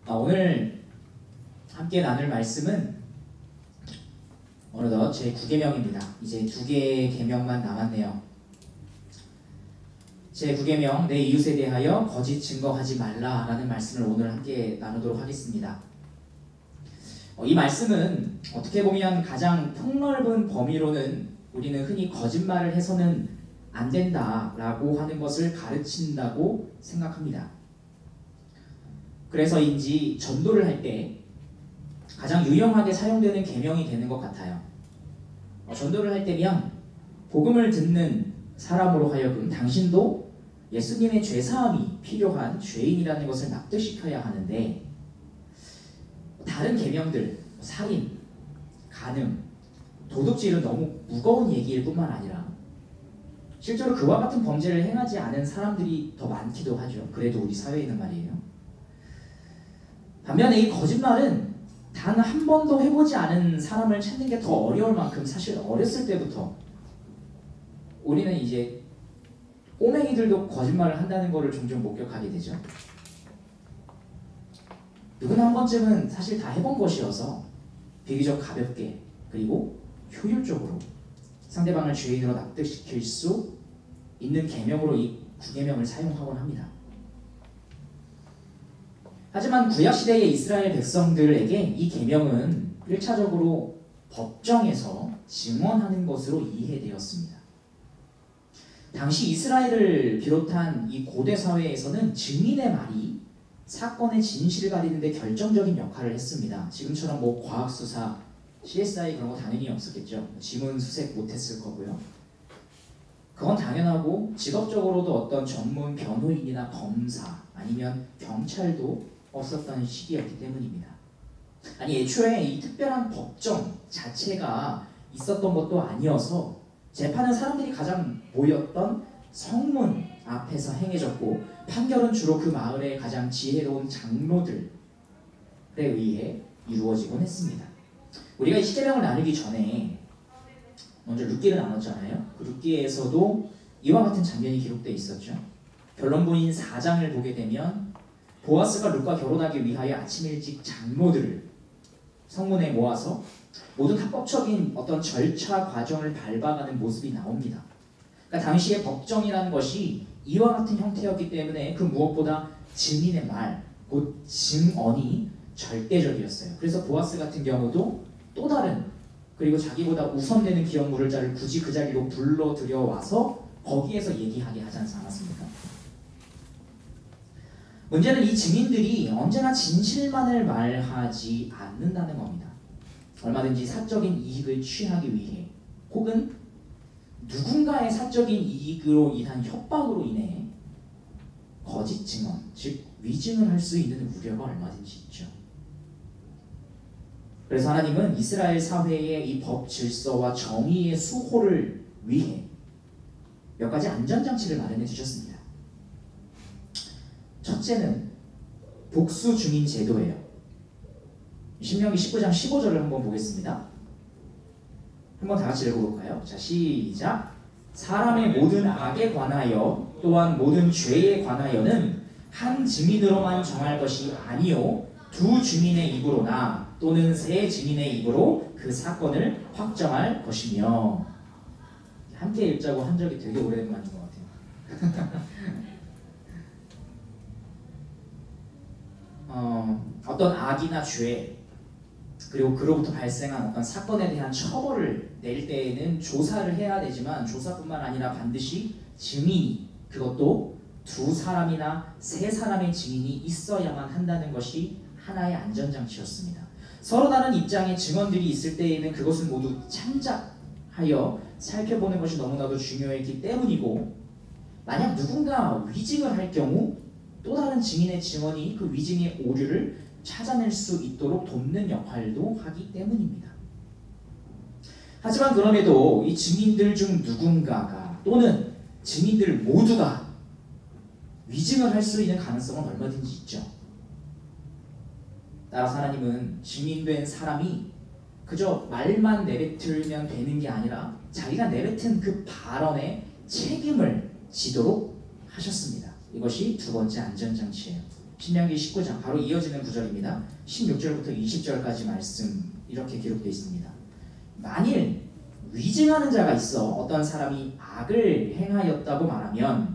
오늘 함께 나눌 말씀은 어느덧 제 9계명입니다. 이제 2개의 계명만 남았네요. 제 9계명, 내 이웃에 대하여 거짓 증거하지 말라라는 말씀을 오늘 함께 나누도록 하겠습니다. 이 말씀은 어떻게 보면 가장 폭넓은 범위로는 우리는 흔히 거짓말을 해서는 안 된다라고 하는 것을 가르친다고 생각합니다. 그래서인지 전도를 할 때 가장 유용하게 사용되는 계명이 되는 것 같아요. 전도를 할 때면 복음을 듣는 사람으로 하여금 당신도 예수님의 죄사함이 필요한 죄인이라는 것을 납득시켜야 하는데, 다른 계명들, 살인, 간음, 도둑질은 너무 무거운 얘기일 뿐만 아니라 실제로 그와 같은 범죄를 행하지 않은 사람들이 더 많기도 하죠. 그래도 우리 사회에는 말이에요. 반면에 이 거짓말은 단 한 번도 해보지 않은 사람을 찾는 게 더 어려울 만큼 사실 어렸을 때부터 우리는 이제 꼬맹이들도 거짓말을 한다는 것을 종종 목격하게 되죠. 누구나 한 번쯤은 사실 다 해본 것이어서 비교적 가볍게 그리고 효율적으로 상대방을 죄인으로 납득시킬 수 있는 계명으로 이 9계명을 사용하곤 합니다. 하지만 구약시대의 이스라엘 백성들에게 이 계명은 1차적으로 법정에서 증언하는 것으로 이해되었습니다. 당시 이스라엘을 비롯한 이 고대 사회에서는 증인의 말이 사건의 진실을 가리는 데 결정적인 역할을 했습니다. 지금처럼 과학수사, CSI 그런 거 당연히 없었겠죠. 지문수색 못했을 거고요. 그건 당연하고 직업적으로도 어떤 전문 변호인이나 검사 아니면 경찰도 없었던 시기였기 때문입니다. 아니, 애초에 이 특별한 법정 자체가 있었던 것도 아니어서 재판은 사람들이 가장 모였던 성문 앞에서 행해졌고, 판결은 주로 그 마을의 가장 지혜로운 장로들에 의해 이루어지곤 했습니다. 우리가 이 10계명을 나누기 전에 먼저 룻기를 나눴잖아요. 그 룻기에서도 이와 같은 장면이 기록되어 있었죠. 결론부인 4장을 보게 되면 보아스가 룻과 결혼하기 위하여 아침 일찍 장로들을 성문에 모아서 모든 합법적인 어떤 절차 과정을 밟아가는 모습이 나옵니다. 그러니까 당시의 법정이라는 것이 이와 같은 형태였기 때문에 그 무엇보다 증인의 말, 곧 증언이 절대적이었어요. 그래서 보아스 같은 경우도 또 다른, 그리고 자기보다 우선되는 기업 물을 자를 굳이 그 자리로 불러 들여와서 거기에서 얘기하게 하지 않았습니까? 문제는 이 증인들이 언제나 진실만을 말하지 않는다는 겁니다. 얼마든지 사적인 이익을 취하기 위해 혹은 누군가의 사적인 이익으로 인한 협박으로 인해 거짓 증언, 즉 위증을 할 수 있는 우려가 얼마든지 있죠. 그래서 하나님은 이스라엘 사회의 이 법 질서와 정의의 수호를 위해 몇 가지 안전장치를 마련해 주셨습니다. 첫째는 복수 증인 제도예요. 신명기 19장 15절을 한번 보겠습니다. 한번 다 같이 읽어볼까요? 자, 시작. 사람의 모든 악에 관하여 또한 모든 죄에 관하여는 한 증인으로만 정할 것이 아니요 두 증인의 입으로나 또는 세 증인의 입으로 그 사건을 확정할 것이며. 함께 읽자고 한 적이 되게 오래된 것 같아요. 어떤 악이나 죄, 그리고 그로부터 발생한 어떤 사건에 대한 처벌을 내릴 때에는 조사를 해야 되지만 조사뿐만 아니라 반드시 증인이, 그것도 2사람이나 3사람의 증인이 있어야만 한다는 것이 하나의 안전장치였습니다. 서로 다른 입장의 증언들이 있을 때에는 그것을 모두 참작하여 살펴보는 것이 너무나도 중요했기 때문이고, 만약 누군가 위증을 할 경우 또 다른 증인의 증언이 그 위증의 오류를 찾아낼 수 있도록 돕는 역할도 하기 때문입니다. 하지만 그럼에도 이 증인들 중 누군가가 또는 증인들 모두가 위증을 할 수 있는 가능성은 얼마든지 있죠. 따라서 하나님은 증인된 사람이 그저 말만 내뱉으면 되는 게 아니라 자기가 내뱉은 그 발언에 책임을 지도록 하셨습니다. 이것이 두 번째 안전장치예요. 신명기 19장 바로 이어지는 구절입니다. 16절부터 20절까지 말씀 이렇게 기록되어 있습니다. 만일 위증하는 자가 있어 어떤 사람이 악을 행하였다고 말하면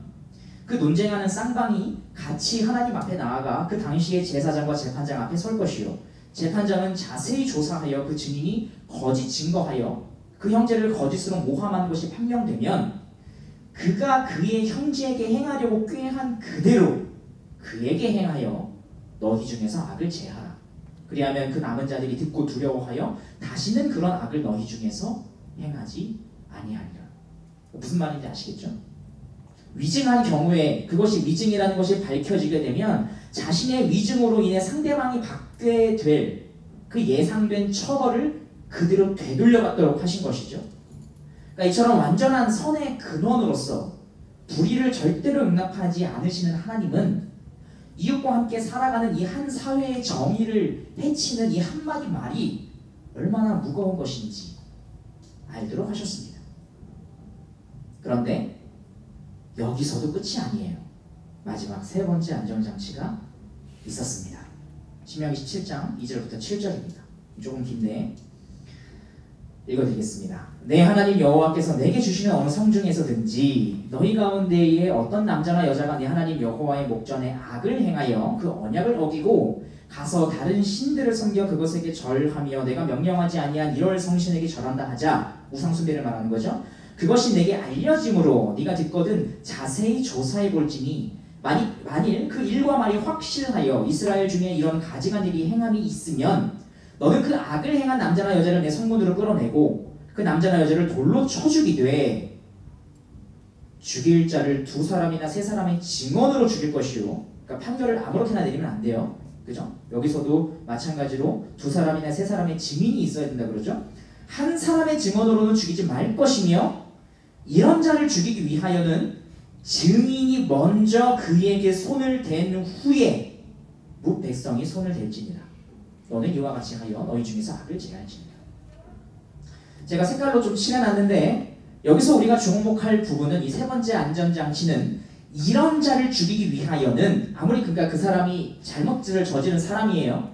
그 논쟁하는 쌍방이 같이 하나님 앞에 나아가 그 당시의 제사장과 재판장 앞에 설 것이요 재판장은 자세히 조사하여 그 증인이 거짓 증거하여 그 형제를 거짓으로 모함한 것이 판명되면 그가 그의 형제에게 행하려고 꾀한 그대로 그에게 행하여 너희 중에서 악을 제하라. 그리하면 그 남은 자들이 듣고 두려워하여 다시는 그런 악을 너희 중에서 행하지 아니하리라. 무슨 말인지 아시겠죠? 위증한 경우에 그것이 위증이라는 것이 밝혀지게 되면 자신의 위증으로 인해 상대방이 받게 될 그 예상된 처벌을 그대로 되돌려받도록 하신 것이죠. 그러니까 이처럼 완전한 선의 근원으로서 불의를 절대로 용납하지 않으시는 하나님은 이웃과 함께 살아가는 이 한 사회의 정의를 해치는 이 한마디 말이 얼마나 무거운 것인지 알도록 하셨습니다. 그런데 여기서도 끝이 아니에요. 마지막 세 번째 안전장치가 있었습니다. 신명기 17장 2절부터 7절입니다. 조금 긴데 읽어드리겠습니다. 내 하나님 여호와께서 내게 주시는 어느 성 중에서든지 너희 가운데에 어떤 남자나 여자가 내 하나님 여호와의 목전에 악을 행하여 그 언약을 어기고 가서 다른 신들을 섬겨 그것에게 절하며 내가 명령하지 아니한 이럴 성신에게 절한다 하자. 우상숭배를 말하는 거죠. 그것이 내게 알려짐으로 네가 듣거든 자세히 조사해 볼지니 만일 그 일과 말이 확실하여 이스라엘 중에 이런 가증한 일이 행함이 있으면 너는 그 악을 행한 남자나 여자를 내 성문으로 끌어내고 그 남자나 여자를 돌로 쳐 죽이되 죽일 자를 2사람이나 3사람의 증언으로 죽일 것이요. 그러니까 판결을 아무렇게나 내리면 안 돼요. 그죠? 여기서도 마찬가지로 2사람이나 3사람의 증인이 있어야 된다 그러죠. 한 사람의 증언으로는 죽이지 말 것이며 이런 자를 죽이기 위하여는 증인이 먼저 그에게 손을 댄 후에 무 백성이 손을 댈지니라. 너는 이와 같이 하여 너희 중에서 악을 제할지니라. 제가 색깔로 좀 칠해놨는데 여기서 우리가 주목할 부분은 이 세 번째 안전장치는 이런 자를 죽이기 위하여는 아무리 그러니까 그 사람이 잘못을 저지른 사람이에요.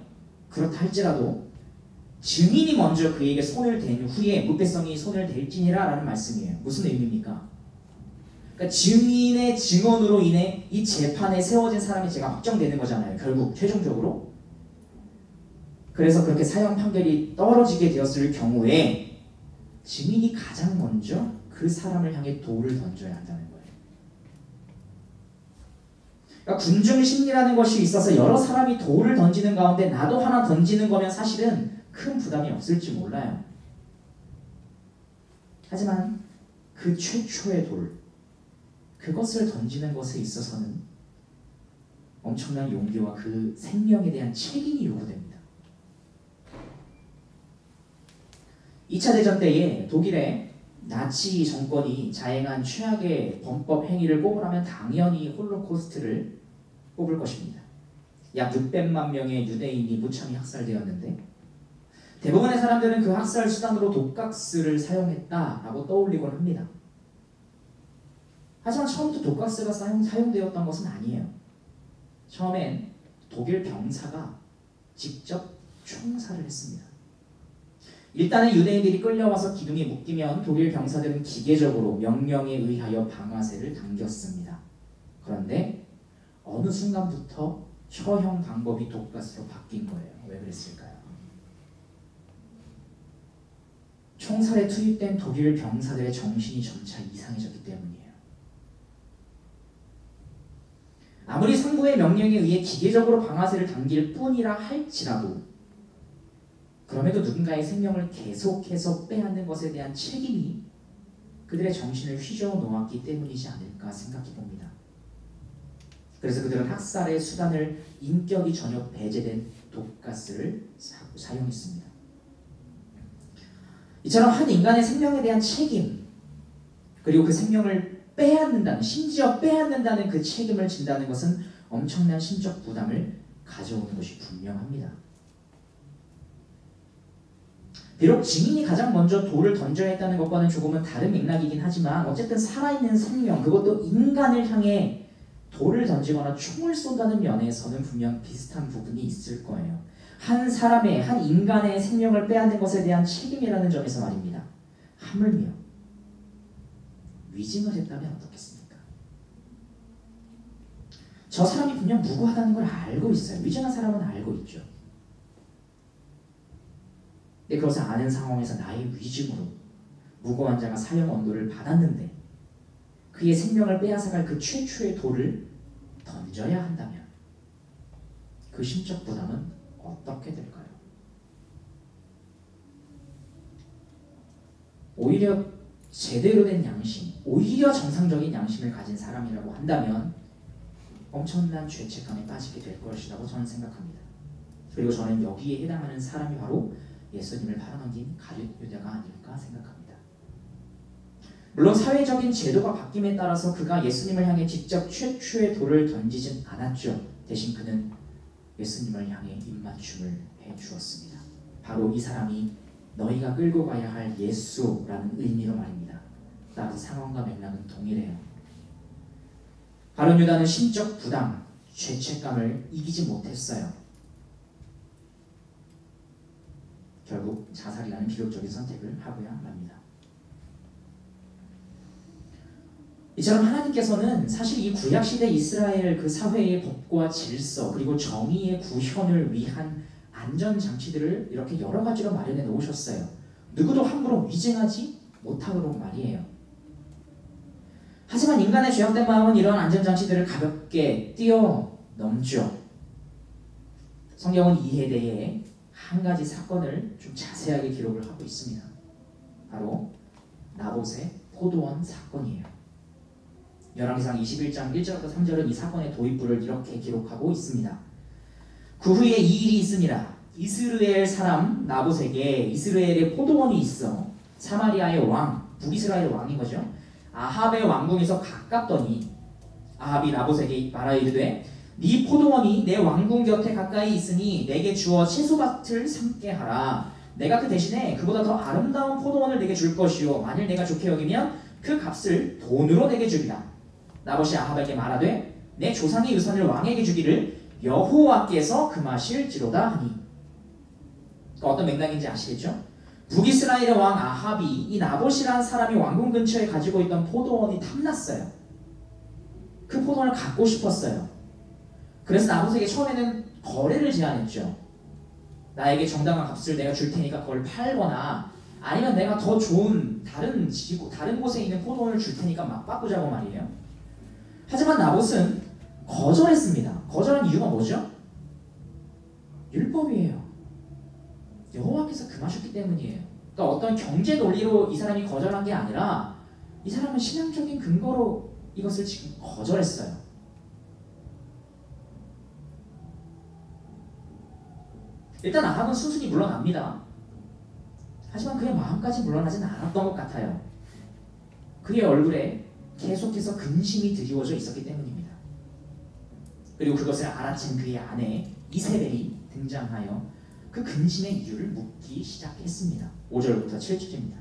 그렇다 할지라도 증인이 먼저 그에게 손을 댄 후에 무패성이 손을 댈지니라 라는 말씀이에요. 무슨 의미입니까? 그러니까 증인의 증언으로 인해 이 재판에 세워진 사람이 제가 확정되는 거잖아요. 결국 최종적으로. 그래서 그렇게 사형 판결이 떨어지게 되었을 경우에 증인이 가장 먼저 그 사람을 향해 돌을 던져야 한다는 거예요. 그러니까 군중 심리라는 것이 있어서 여러 사람이 돌을 던지는 가운데 나도 하나 던지는 거면 사실은 큰 부담이 없을지 몰라요. 하지만 그 최초의 돌, 그것을 던지는 것에 있어서는 엄청난 용기와 그 생명에 대한 책임이 요구됩니다. 2차 대전 때에 독일의 나치 정권이 자행한 최악의 범법 행위를 꼽으라면 당연히 홀로코스트를 꼽을 것입니다. 약 600만 명의 유대인이 무참히 학살되었는데 대부분의 사람들은 그 학살 수단으로 독가스를 사용했다라고 떠올리곤 합니다. 하지만 처음부터 독가스가 사용되었던 것은 아니에요. 처음엔 독일 병사가 직접 총살을 했습니다. 일단은 유대인들이 끌려와서 기둥에 묶이면 독일 병사들은 기계적으로 명령에 의하여 방아쇠를 당겼습니다. 그런데 어느 순간부터 처형 방법이 독가스로 바뀐 거예요. 왜 그랬을까요? 총살에 투입된 독일 병사들의 정신이 점차 이상해졌기 때문이에요. 아무리 상부의 명령에 의해 기계적으로 방아쇠를 당길 뿐이라 할지라도 그럼에도 누군가의 생명을 계속해서 빼앗는 것에 대한 책임이 그들의 정신을 휘저어 놓았기 때문이지 않을까 생각해 봅니다. 그래서 그들은 학살의 수단을 인격이 전혀 배제된 독가스를 사용했습니다. 이처럼 한 인간의 생명에 대한 책임, 그리고 그 생명을 빼앗는다는, 심지어 빼앗는다는 그 책임을 진다는 것은 엄청난 심적 부담을 가져오는 것이 분명합니다. 비록 증인이 가장 먼저 돌을 던져야 했다는 것과는 조금은 다른 맥락이긴 하지만 어쨌든 살아있는 생명, 그것도 인간을 향해 돌을 던지거나 총을 쏜다는 면에서는 분명 비슷한 부분이 있을 거예요. 한 사람의, 한 인간의 생명을 빼앗는 것에 대한 책임이라는 점에서 말입니다. 하물며 위증을 했다면 어떻겠습니까? 저 사람이 분명 무고하다는 걸 알고 있어요. 위증한 사람은 알고 있죠. 근데 그것을 아는 상황에서 나의 위증으로 무고한 자가 사형 언도를 받았는데 그의 생명을 빼앗아갈 그 최초의 돌을 던져야 한다면 그 심적 부담은 어떻게 될까요? 오히려 제대로 된 양심, 오히려 정상적인 양심을 가진 사람이라고 한다면 엄청난 죄책감에 빠지게 될 것이라고 저는 생각합니다. 그리고 저는 여기에 해당하는 사람이 바로 예수님을 팔아넘긴 가룟 유다가 아닐까 생각합니다. 물론 사회적인 제도가 바뀜에 따라서 그가 예수님을 향해 직접 최초의 돌을 던지진 않았죠. 대신 그는 예수님을 향해 입맞춤을 해주었습니다. 바로 이 사람이 너희가 끌고 가야 할 예수라는 의미로 말입니다. 따라서 상황과 맥락은 동일해요. 가룟 유다는 심적 부담, 죄책감을 이기지 못했어요. 결국 자살이라는 비극적인 선택을 하고야 맙니다. 이처럼 하나님께서는 사실 이 구약시대 이스라엘 그 사회의 법과 질서 그리고 정의의 구현을 위한 안전장치들을 이렇게 여러 가지로 마련해 놓으셨어요. 누구도 함부로 위증하지 못하도록 말이에요. 하지만 인간의 죄악된 마음은 이러한 안전장치들을 가볍게 뛰어넘죠. 성경은 이에 대해 한 가지 사건을 좀 자세하게 기록을 하고 있습니다. 바로 나봇의 포도원 사건이에요. 열왕기상 21장 1절부터 3절은 이 사건의 도입부를 이렇게 기록하고 있습니다. 그 후에 이 일이 있으니라. 이스라엘 사람 나봇에게 이스라엘의 포도원이 있어 사마리아의 왕, 북이스라엘 왕인 거죠. 아합의 왕궁에서 가깝더니 아합이 나봇에게 말하여 이르되 네 포도원이 내 왕궁 곁에 가까이 있으니 내게 주어 채소밭을 삼게 하라. 내가 그 대신에 그보다 더 아름다운 포도원을 내게 줄 것이요 만일 내가 좋게 여기면 그 값을 돈으로 내게 주리라. 나봇이 아합에게 말하되 내 조상의 유산을 왕에게 주기를 여호와께서 금하실지로다 하니. 그러니까 어떤 맥락인지 아시겠죠? 북이스라엘의 왕 아합이 이 나봇이라는 사람이 왕궁 근처에 가지고 있던 포도원이 탐났어요. 그 포도원을 갖고 싶었어요. 그래서 나봇에게 처음에는 거래를 제안했죠. 나에게 정당한 값을 내가 줄 테니까 그걸 팔거나 아니면 내가 더 좋은 다른 곳에 있는 포도원을 줄 테니까 막 바꾸자고 말이에요. 하지만 나봇은 거절했습니다. 거절한 이유가 뭐죠? 율법이에요. 여호와께서 금하셨기 때문이에요. 그러니까 어떤 경제 논리로 이 사람이 거절한 게 아니라 이 사람은 신앙적인 근거로 이것을 지금 거절했어요. 일단 아합은 순순히 물러납니다. 하지만 그의 마음까지 물러나지는 않았던 것 같아요. 그의 얼굴에 계속해서 근심이 드리워져 있었기 때문입니다. 그리고 그것을 알아챈 그의 아내 이세벨이 등장하여 그 근심의 이유를 묻기 시작했습니다. 5절부터 7절입니다.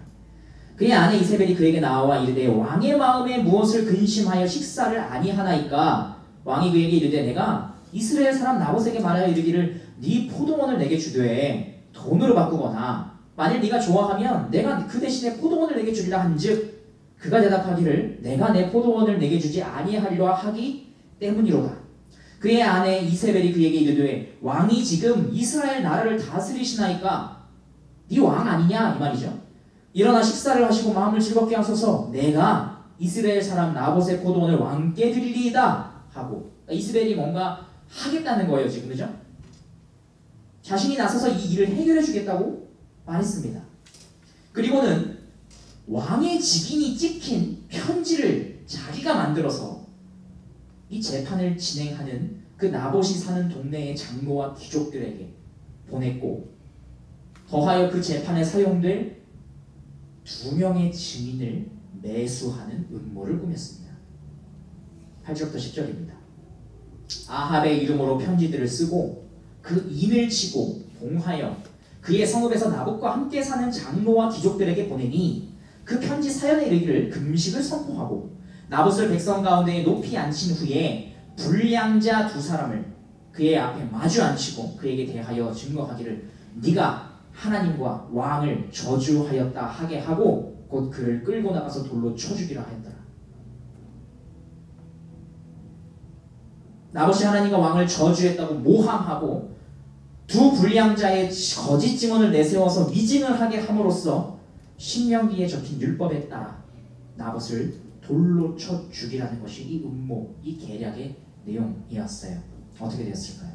그의 아내 이세벨이 그에게 나와 이르되 왕의 마음에 무엇을 근심하여 식사를 아니하나이까. 왕이 그에게 이르되 내가 이스라엘 사람 나봇에게 말하여 이르기를 네 포도원을 내게 주되 돈으로 바꾸거나 만일 네가 좋아하면 내가 그 대신에 포도원을 내게 주리라 한즉 그가 대답하기를 내가 내 포도원을 내게 주지 아니하리라 하기 때문이로다. 그의 아내 이세벨이 그에게 이르되 왕이 지금 이스라엘 나라를 다스리시나이까 네 왕 아니냐 이 말이죠. 일어나 식사를 하시고 마음을 즐겁게 하소서 내가 이스라엘 사람 나봇의 포도원을 왕께 드리리이다 하고. 그러니까 이스라엘이 뭔가 하겠다는 거예요 지금. 그죠? 자신이 나서서 이 일을 해결해 주겠다고 말했습니다. 그리고는 왕의 직인이 찍힌 편지를 자기가 만들어서 이 재판을 진행하는 그 나봇이 사는 동네의 장로와 귀족들에게 보냈고 더하여 그 재판에 사용될 2명의 증인을 매수하는 음모를 꾸몄습니다. 8절부터 10절입니다. 아합의 이름으로 편지들을 쓰고 그 인을 치고 봉하여 그의 성읍에서 나봇과 함께 사는 장로와 귀족들에게 보내니 그 편지 사연에 이르기를 금식을 선포하고 나봇을 백성 가운데 높이 앉힌 후에 불량자 두 사람을 그의 앞에 마주 앉히고 그에게 대하여 증거하기를 네가 하나님과 왕을 저주하였다 하게 하고 곧 그를 끌고 나가서 돌로 쳐 죽이라 하였더라. 나봇이 하나님과 왕을 저주했다고 모함하고 두 불량자의 거짓 증언을 내세워서 위증을 하게 함으로써 신명기에 적힌 율법에 따라 나봇을 돌로 쳐 죽이라는 것이 이 음모, 이 계략의 내용이었어요. 어떻게 되었을까요?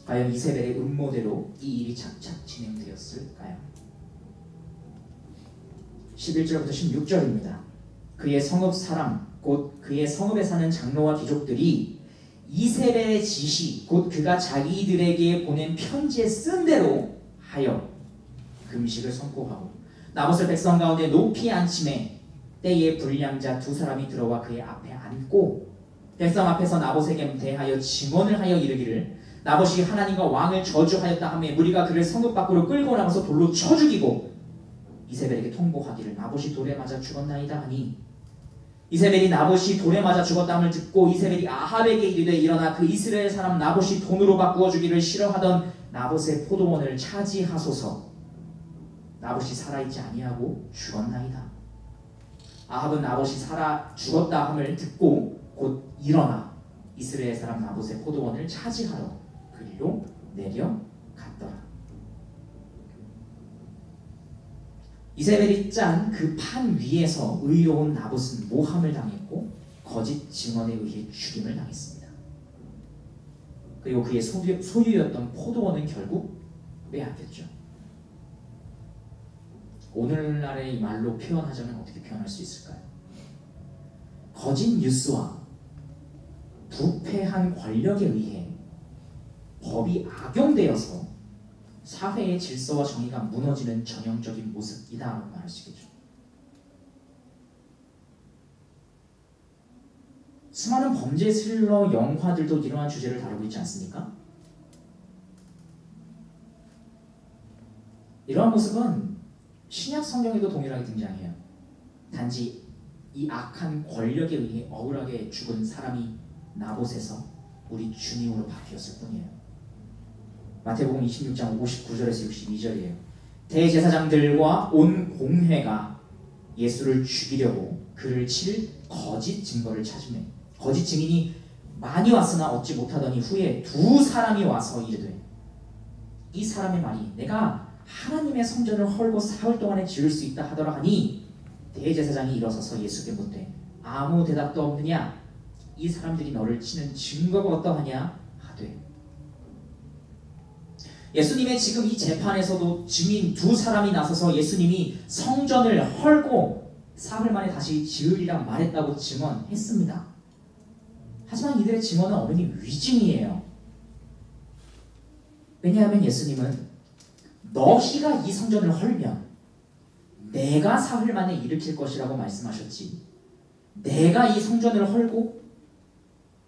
과연 이세벨의 음모대로 이 일이 착착 진행되었을까요? 11절부터 16절입니다. 그의 성읍 사람 곧 그의 성읍에 사는 장로와 귀족들이 이세벨의 지시 곧 그가 자기들에게 보낸 편지에 쓴 대로 하여 금식을 선포하고 나봇을 백성 가운데 높이 앉힘에 때에 불량자 두 사람이 들어와 그의 앞에 앉고 백성 앞에서 나봇에게 대하여 증언을 하여 이르기를 나봇이 하나님과 왕을 저주하였다 하며 무리가 그를 성읍 밖으로 끌고 나가서 돌로 쳐 죽이고 이세벨에게 통보하기를 나봇이 돌에 맞아 죽었나이다 하니 이세벨이 나봇이 돌에 맞아 죽었다함을 듣고 이세벨이 아합에게 이르되 일어나 그 이스라엘 사람 나봇이 돈으로 바꾸어 주기를 싫어하던 나봇의 포도원을 차지하소서. 나봇이 살아있지 아니하고 죽었나이다. 아합은 나봇이 살아 죽었다 함을 듣고 곧 일어나 이스라엘 사람 나봇의 포도원을 차지하러 그 일로 내려갔더라. 이세벨이 짠 그 판 위에서 의로운 나봇은 모함을 당했고 거짓 증언에 의해 죽임을 당했습니다. 그리고 그의 소유였던 포도원은 결국 빼앗겼죠. 오늘날의 말로 표현하자면 어떻게 표현할 수 있을까요? 거짓 뉴스와 부패한 권력에 의해 법이 악용되어서 사회의 질서와 정의가 무너지는 전형적인 모습이다라고 말할 수 있겠죠. 수많은 범죄 스릴러 영화들도 이러한 주제를 다루고 있지 않습니까? 이러한 모습은 신약 성경에도 동일하게 등장해요. 단지 이 악한 권력에 의해 억울하게 죽은 사람이 나봇에서 우리 주님으로 바뀌었을 뿐이에요. 마태복음 26장 59절에서 62절이에요. 대제사장들과 온 공회가 예수를 죽이려고 그를 칠 거짓 증거를 찾으며 거짓 증인이 많이 왔으나 얻지 못하더니 후에 두 사람이 와서 이르되 이 사람의 말이 내가 하나님의 성전을 헐고 사흘 동안에 지을 수 있다 하더라 하니 대제사장이 일어서서 예수께 묻되 아무 대답도 없느냐 이 사람들이 너를 치는 증거가 어떠하냐 하되 예수님의 지금 이 재판에서도 증인 두 사람이 나서서 예수님이 성전을 헐고 사흘 만에 다시 지으리라 말했다고 증언했습니다. 하지만 이들의 증언은 어머니 위증이에요. 왜냐하면 예수님은 너희가 이 성전을 헐면 내가 사흘 만에 일으킬 것이라고 말씀하셨지 내가 이 성전을 헐고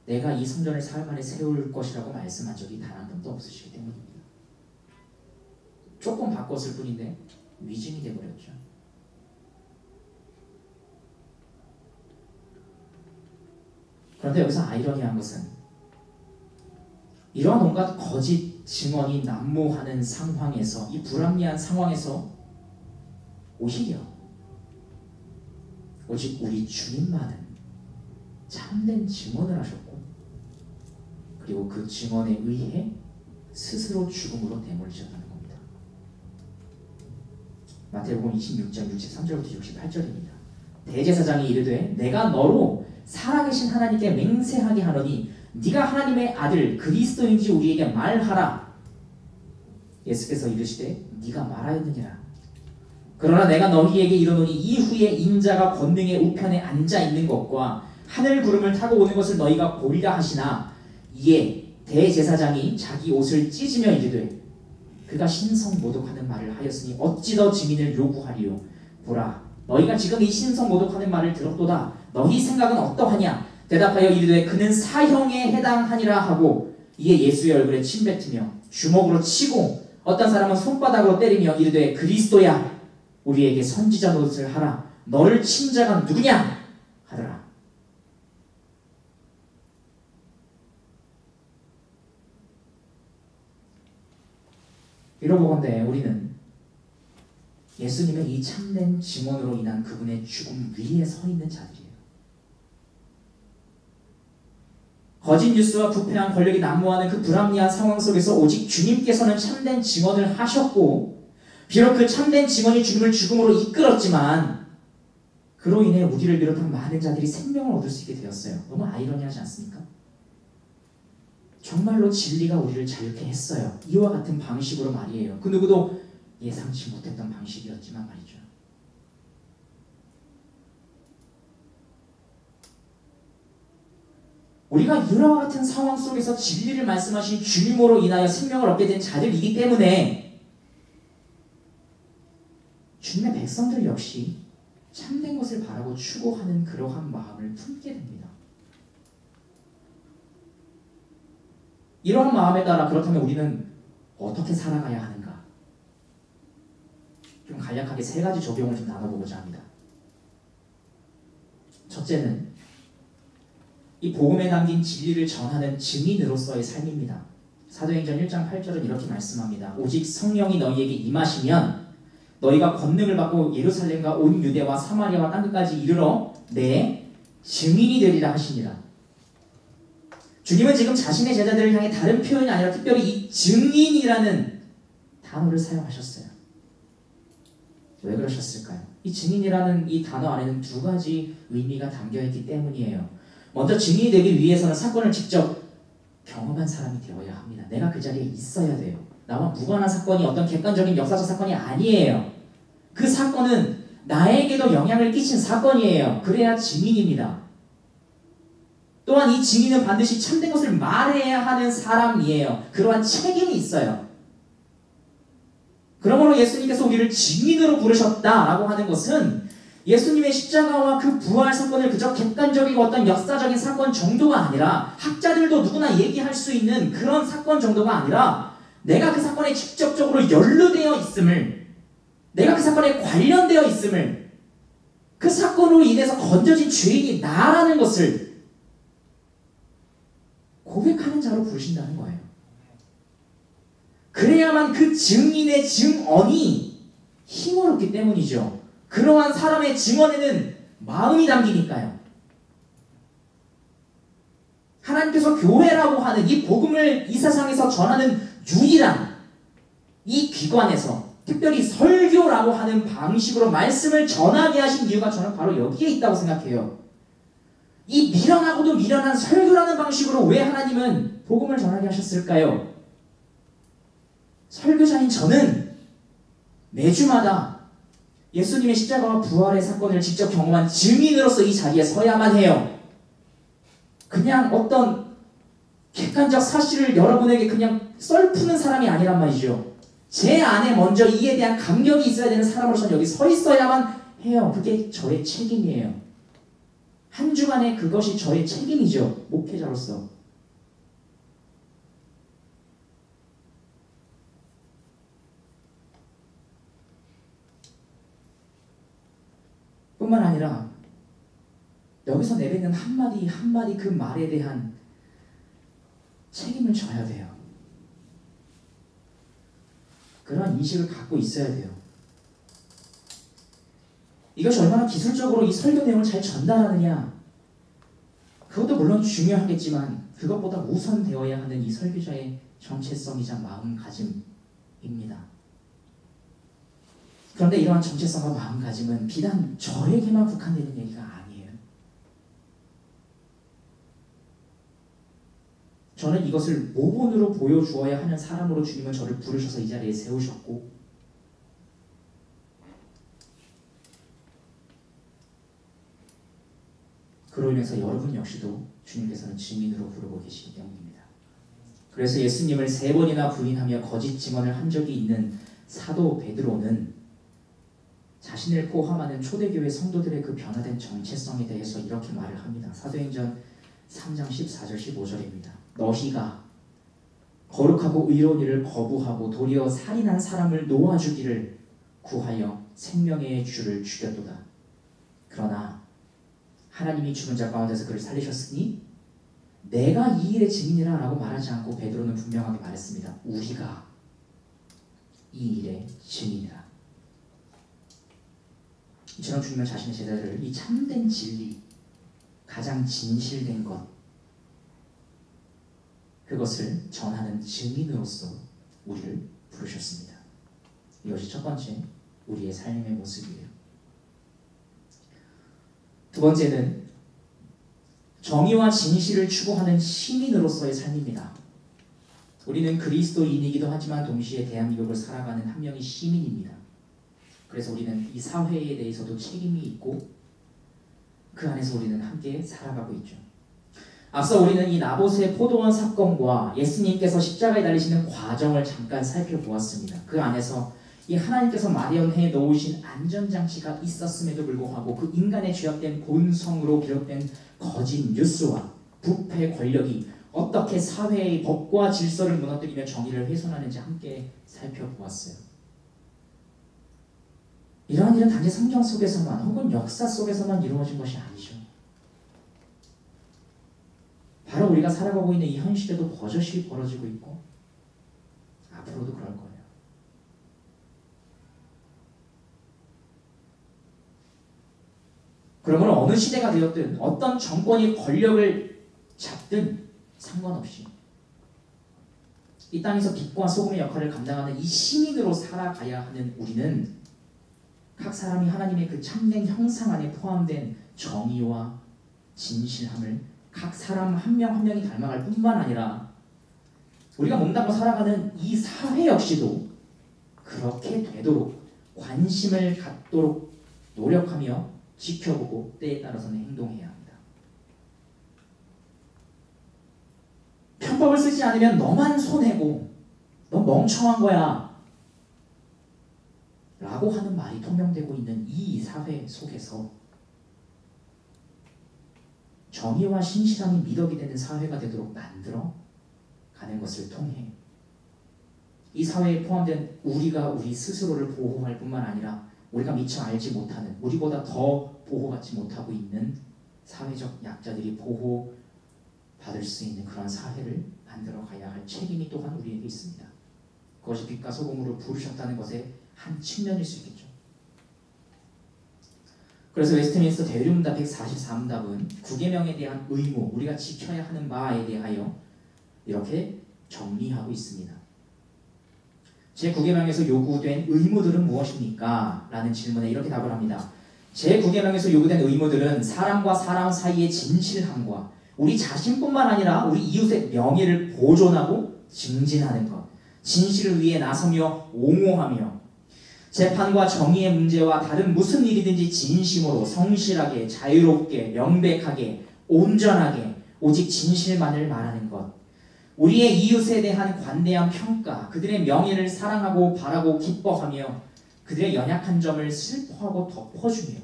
내가 이 성전을 사흘 만에 세울 것이라고 말씀한 적이 단 한 번도 없으시기 때문입니다. 조금 바꿨을 뿐인데 위증이 되어버렸죠. 그런데 여기서 아이러니한 것은 이러한 온갖 거짓 증언이 난무하는 상황에서 이 불합리한 상황에서 오히려 오직 우리 주님만은 참된 증언을 하셨고 그리고 그 증언에 의해 스스로 죽음으로 내몰리셨다는 겁니다. 마태복음 26장 63절부터 68절입니다. 대제사장이 이르되 내가 너로 살아계신 하나님께 맹세하게 하노니 네가 하나님의 아들 그리스도인지 우리에게 말하라. 예수께서 이르시되 네가 말하였느니라. 그러나 내가 너희에게 이르노니 이후에 인자가 권능의 우편에 앉아 있는 것과 하늘 구름을 타고 오는 것을 너희가 보리라 하시나 이에 대제사장이 자기 옷을 찢으며 이르되 그가 신성 모독하는 말을 하였으니 어찌 더 증인을 요구하리요. 보라 너희가 지금 이 신성 모독하는 말을 들었도다. 너희 생각은 어떠하냐. 대답하여 이르되 그는 사형에 해당하니라 하고 이에 예수의 얼굴에 침뱉으며 주먹으로 치고 어떤 사람은 손바닥으로 때리며 이르되 그리스도야 우리에게 선지자 노릇을 하라. 너를 친 자가 누구냐 하더라. 이러보건대 우리는 예수님의 이 참된 증언으로 인한 그분의 죽음 위에 서 있는 자들이에요. 거짓 뉴스와 부패한 권력이 난무하는 그 불합리한 상황 속에서 오직 주님께서는 참된 증언을 하셨고, 비록 그 참된 증언이 주님을 죽음으로 이끌었지만 그로 인해 우리를 비롯한 많은 자들이 생명을 얻을 수 있게 되었어요. 너무 아이러니하지 않습니까? 정말로 진리가 우리를 자유케 했어요. 이와 같은 방식으로 말이에요. 그 누구도 예상치 못했던 방식이었지만 말이죠. 우리가 이와 같은 상황 속에서 진리를 말씀하신 주님으로 인하여 생명을 얻게 된 자들이기 때문에 주님의 백성들 역시 참된 것을 바라고 추구하는 그러한 마음을 품게 됩니다. 이러한 마음에 따라 그렇다면 우리는 어떻게 살아가야 하는가? 좀 간략하게 세 가지 적용을 좀 나눠보고자 합니다. 첫째는 이 복음에 담긴 진리를 전하는 증인으로서의 삶입니다. 사도행전 1장 8절은 이렇게 말씀합니다. 오직 성령이 너희에게 임하시면 너희가 권능을 받고 예루살렘과 온 유대와 사마리아와 땅끝까지 이르러 내 증인이 되리라 하시니라. 주님은 지금 자신의 제자들을 향해 다른 표현이 아니라 특별히 이 증인이라는 단어를 사용하셨어요. 왜 그러셨을까요? 이 증인이라는 이 단어 안에는 두 가지 의미가 담겨있기 때문이에요. 먼저 증인이 되기 위해서는 사건을 직접 경험한 사람이 되어야 합니다. 내가 그 자리에 있어야 돼요. 나와 무관한 사건이 어떤 객관적인 역사적 사건이 아니에요. 그 사건은 나에게도 영향을 끼친 사건이에요. 그래야 증인입니다. 또한 이 증인은 반드시 참된 것을 말해야 하는 사람이에요. 그러한 책임이 있어요. 그러므로 예수님께서 우리를 증인으로 부르셨다라고 하는 것은 예수님의 십자가와 그 부활 사건을 그저 객관적이고 어떤 역사적인 사건 정도가 아니라, 학자들도 누구나 얘기할 수 있는 그런 사건 정도가 아니라, 내가 그 사건에 직접적으로 연루되어 있음을, 내가 그 사건에 관련되어 있음을, 그 사건으로 인해서 건져진 죄인이 나라는 것을 고백하는 자로 부르신다는 거예요. 그래야만 그 증인의 증언이 힘을 얻기 때문이죠. 그러한 사람의 증언에는 마음이 담기니까요. 하나님께서 교회라고 하는 이 복음을 이 세상에서 전하는 유일한 이 기관에서, 특별히 설교라고 하는 방식으로 말씀을 전하게 하신 이유가 저는 바로 여기에 있다고 생각해요. 이 미련하고도 미련한 설교라는 방식으로 왜 하나님은 복음을 전하게 하셨을까요? 설교자인 저는 매주마다 예수님의 십자가와 부활의 사건을 직접 경험한 증인으로서 이 자리에 서야만 해요. 그냥 어떤 객관적 사실을 여러분에게 그냥 썰푸는 사람이 아니란 말이죠. 제 안에 먼저 이에 대한 감격이 있어야 되는 사람으로서 여기 서 있어야만 해요. 그게 저의 책임이에요. 한 주간에 그것이 저의 책임이죠. 목회자로서. 뿐만 아니라 여기서 내뱉는 한마디 한마디 그 말에 대한 책임을 져야 돼요. 그런 인식을 갖고 있어야 돼요. 이것이 얼마나 기술적으로 이 설교 내용을 잘 전달하느냐, 그것도 물론 중요하겠지만 그것보다 우선되어야 하는 이 설교자의 정체성이자 마음가짐입니다. 그런데 이러한 정체성과 마음가짐은 비단 저에게만 국한되는 얘기가 아니에요. 저는 이것을 모본으로 보여주어야 하는 사람으로 주님은 저를 부르셔서 이 자리에 세우셨고, 그로 인해서 여러분 역시도 주님께서는 증인으로 부르고 계시기 때문입니다. 그래서 예수님을 3번이나 부인하며 거짓 증언을 한 적이 있는 사도 베드로는 자신을 포함하는 초대교회 성도들의 그 변화된 정체성에 대해서 이렇게 말을 합니다. 사도행전 3장 14절 15절입니다. 너희가 거룩하고 의로운 일을 거부하고 도리어 살인한 사람을 놓아주기를 구하여 생명의 주를 죽였도다. 그러나 하나님이 죽은 자 가운데서 그를 살리셨으니 내가 이 일의 증인이라 라고 말하지 않고 베드로는 분명하게 말했습니다. 우리가 이 일의 증인이라. 이처럼 주님은 자신의 제자들을 이 참된 진리, 가장 진실된 것, 그것을 전하는 증인으로서 우리를 부르셨습니다. 이것이 첫 번째 우리의 삶의 모습이에요. 두 번째는 정의와 진실을 추구하는 시민으로서의 삶입니다. 우리는 그리스도인이기도 하지만 동시에 대한민국을 살아가는 한 명의 시민입니다. 그래서 우리는 이 사회에 대해서도 책임이 있고 그 안에서 우리는 함께 살아가고 있죠. 앞서 우리는 이 나봇의 포도원 사건과 예수님께서 십자가에 달리시는 과정을 잠깐 살펴보았습니다. 그 안에서 이 하나님께서 마련해 놓으신 안전장치가 있었음에도 불구하고 그 인간의 죄악된 본성으로 비롯된 거짓 뉴스와 부패 권력이 어떻게 사회의 법과 질서를 무너뜨리며 정의를 훼손하는지 함께 살펴보았어요. 이러한 일은 단지 성경 속에서만 혹은 역사 속에서만 이루어진 것이 아니죠. 바로 우리가 살아가고 있는 이 현실에도 버젓이 벌어지고 있고 앞으로도 그럴 거예요. 그러므로 어느 시대가 되었든 어떤 정권이 권력을 잡든 상관없이 이 땅에서 빛과 소금의 역할을 감당하는 이 시민으로 살아가야 하는 우리는 각 사람이 하나님의 그 참된 형상 안에 포함된 정의와 진실함을 각 사람 한 명 한 명이 닮아갈 뿐만 아니라 우리가 몸담고 살아가는 이 사회 역시도 그렇게 되도록 관심을 갖도록 노력하며 지켜보고 때에 따라서는 행동해야 합니다. 편법을 쓰지 않으면 너만 손해고 너 멍청한 거야 라고 하는 말이 통용되고 있는 이 사회 속에서 정의와 신실함이 미덕이 되는 사회가 되도록 만들어 가는 것을 통해 이 사회에 포함된 우리가 우리 스스로를 보호할 뿐만 아니라 우리가 미처 알지 못하는 우리보다 더 보호받지 못하고 있는 사회적 약자들이 보호받을 수 있는 그런 사회를 만들어 가야 할 책임이 또한 우리에게 있습니다. 그것이 빛과 소금으로 부르셨다는 것의 한 측면일 수 있겠죠. 그래서 웨스트민스터 대의문답 144문답은 9계명에 대한 의무, 우리가 지켜야 하는 바에 대하여 이렇게 정리하고 있습니다. 제9계명에서 요구된 의무들은 무엇입니까? 라는 질문에 이렇게 답을 합니다. 제9계명에서 요구된 의무들은 사람과 사람 사이의 진실함과 우리 자신뿐만 아니라 우리 이웃의 명예를 보존하고 증진하는 것, 진실을 위해 나서며 옹호하며 재판과 정의의 문제와 다른 무슨 일이든지 진심으로 성실하게 자유롭게 명백하게 온전하게 오직 진실만을 말하는 것, 우리의 이웃에 대한 관대한 평가, 그들의 명예를 사랑하고 바라고 기뻐하며 그들의 연약한 점을 슬퍼하고 덮어주며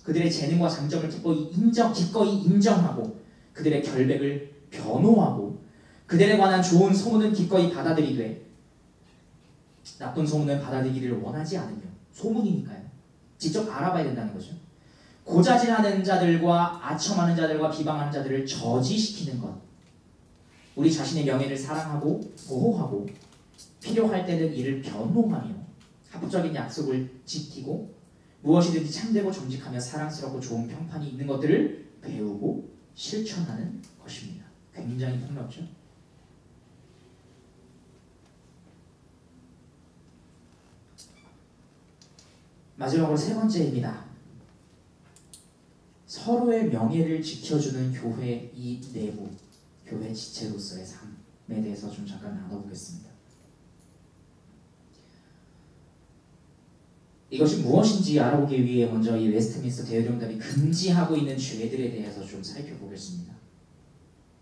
그들의 재능과 장점을 기꺼이 인정하고 그들의 결백을 변호하고 그들에 관한 좋은 소문은 기꺼이 받아들이되 나쁜 소문은 받아들이기를 원하지 않으며 소문이니까요. 직접 알아봐야 된다는 거죠. 고자질하는 자들과 아첨하는 자들과 비방하는 자들을 저지시키는 것, 우리 자신의 명예를 사랑하고 보호하고 필요할 때는 이를 변호하며 합법적인 약속을 지키고 무엇이든지 참되고 정직하며 사랑스럽고 좋은 평판이 있는 것들을 배우고 실천하는 것입니다. 굉장히 폭넓죠. 마지막으로 세 번째입니다. 서로의 명예를 지켜주는 교회 이 내부, 교회 지체로서의 삶에 대해서 좀 잠깐 나눠보겠습니다. 이것이 무엇인지 알아보기 위해 먼저 이 웨스트민스터 대의문답이 금지하고 있는 죄들에 대해서 좀 살펴보겠습니다.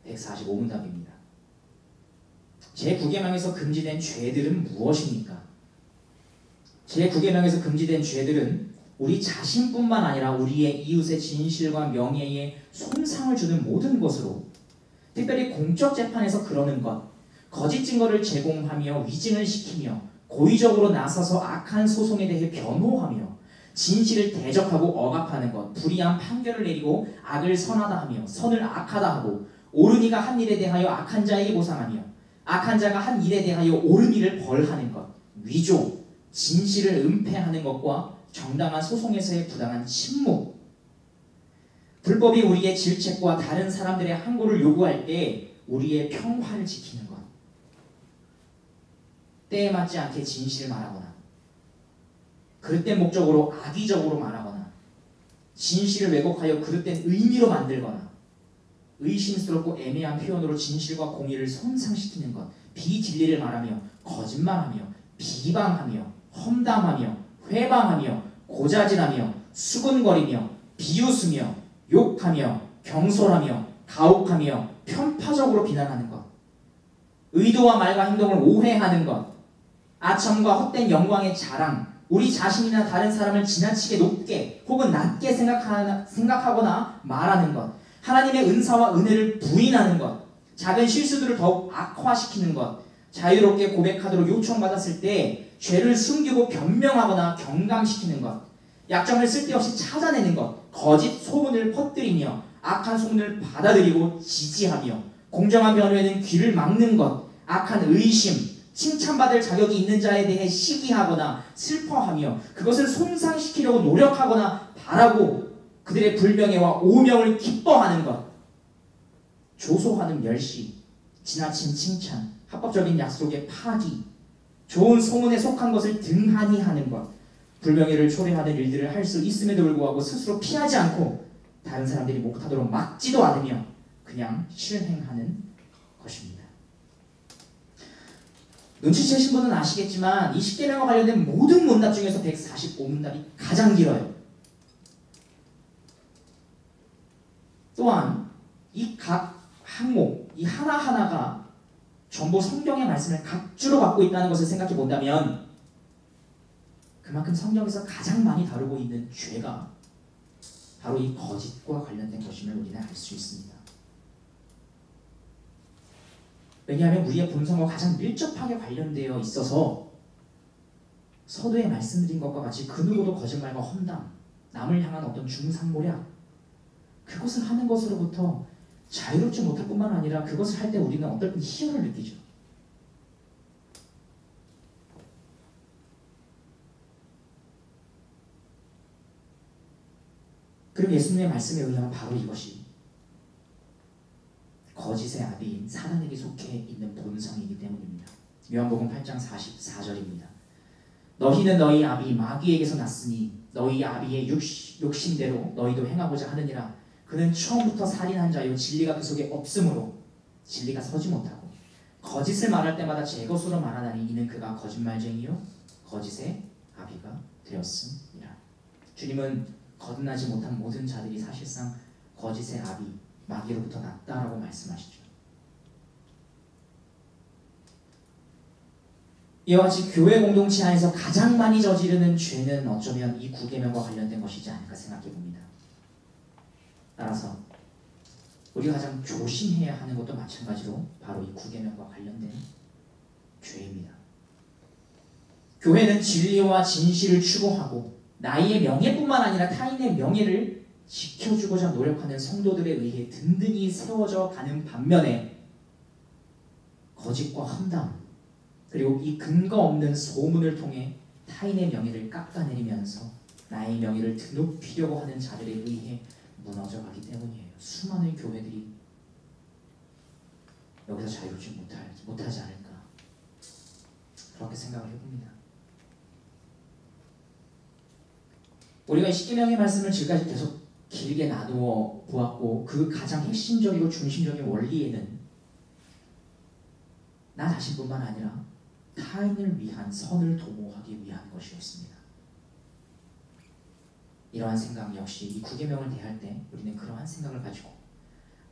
145문답입니다. 제9계명에서 금지된 죄들은 무엇입니까? 제9계명에서 금지된 죄들은 우리 자신뿐만 아니라 우리의 이웃의 진실과 명예에 손상을 주는 모든 것으로, 특별히 공적 재판에서 그러는 것, 거짓 증거를 제공하며 위증을 시키며 고의적으로 나서서 악한 소송에 대해 변호하며 진실을 대적하고 억압하는 것, 불의한 판결을 내리고 악을 선하다 하며 선을 악하다 하고 옳은 이가 한 일에 대하여 악한 자에게 보상하며 악한 자가 한 일에 대하여 옳은 일을 벌하는 것, 위조, 진실을 은폐하는 것과 정당한 소송에서의 부당한 침묵, 불법이 우리의 질책과 다른 사람들의 항고를 요구할 때 우리의 평화를 지키는 것, 때에 맞지 않게 진실을 말하거나 그릇된 목적으로 악의적으로 말하거나 진실을 왜곡하여 그릇된 의미로 만들거나 의심스럽고 애매한 표현으로 진실과 공의를 손상시키는 것, 비진리를 말하며 거짓말하며 비방하며 험담하며 회방하며 고자질하며 수군거리며 비웃으며 욕하며 경솔하며 가혹하며 편파적으로 비난하는 것, 의도와 말과 행동을 오해하는 것, 아첨과 헛된 영광의 자랑, 우리 자신이나 다른 사람을 지나치게 높게 혹은 낮게 생각하거나 말하는 것, 하나님의 은사와 은혜를 부인하는 것, 작은 실수들을 더욱 악화시키는 것, 자유롭게 고백하도록 요청받았을 때 죄를 숨기고 변명하거나 경감시키는 것, 약점을 쓸데없이 찾아내는 것, 거짓 소문을 퍼뜨리며 악한 소문을 받아들이고 지지하며 공정한 변호에는 귀를 막는 것, 악한 의심, 칭찬받을 자격이 있는 자에 대해 시기하거나 슬퍼하며 그것을 손상시키려고 노력하거나 바라고 그들의 불명예와 오명을 기뻐하는 것, 조소하는 멸시, 지나친 칭찬, 합법적인 약속의 파기, 좋은 소문에 속한 것을 등한히 하는 것, 불명예를 초래하는 일들을 할 수 있음에도 불구하고 스스로 피하지 않고 다른 사람들이 못하도록 막지도 않으며 그냥 실행하는 것입니다. 눈치채신 분은 아시겠지만 이 10계명과 관련된 모든 문답 중에서 145문답이 가장 길어요. 또한 이 각 항목, 이 하나하나가 전부 성경의 말씀을 각주로 갖고 있다는 것을 생각해 본다면 그만큼 성경에서 가장 많이 다루고 있는 죄가 바로 이 거짓과 관련된 것임을 우리는 알 수 있습니다. 왜냐하면 우리의 본성과 가장 밀접하게 관련되어 있어서 서두에 말씀드린 것과 같이 그 누구도 거짓말과 험담, 남을 향한 어떤 중상모략, 그것을 하는 것으로부터 자유롭지 못할 뿐만 아니라 그것을 할 때 우리는 어떨 땐 희열을 느끼죠. 그리고 예수님의 말씀에 의하면 바로 이것이 거짓의 아비인 사단에게 속해 있는 본성이기 때문입니다. 요한복음 8장 44절입니다. 너희는 너희 아비 마귀에게서 났으니 너희 아비의 욕심대로 너희도 행하고자 하느니라. 그는 처음부터 살인한 자요 진리가 그 속에 없으므로 진리가 서지 못하고 거짓을 말할 때마다 제 것으로 말하나니 이는 그가 거짓말쟁이요 거짓의 아비가 되었음이라. 주님은 거듭나지 못한 모든 자들이 사실상 거짓의 아비 마귀로부터 났다라고 말씀하시죠. 이와 같이 교회 공동체 안에서 가장 많이 저지르는 죄는 어쩌면 이 9계명과 관련된 것이지 않을까 생각해 봅니다. 따라서 우리가 가장 조심해야 하는 것도 마찬가지로 바로 이 9계명과 관련된 죄입니다. 교회는 진리와 진실을 추구하고 나의 명예뿐만 아니라 타인의 명예를 지켜주고자 노력하는 성도들에 의해 든든히 세워져 가는 반면에 거짓과 험담 그리고 이 근거 없는 소문을 통해 타인의 명예를 깎아내리면서 나의 명예를 드높이려고 하는 자들에 의해 무너져 가기 때문이에요. 수많은 교회들이 여기서 자유롭지 못하지 않을까 그렇게 생각을 해봅니다. 우리가 이 10계명의 말씀을 지금까지 계속 길게 나누어 보았고 그 가장 핵심적이고 중심적인 원리에는 나 자신뿐만 아니라 타인을 위한 선을 도모하기 위한 것이었습니다. 이러한 생각 역시 이 9계명을 대할 때 우리는 그러한 생각을 가지고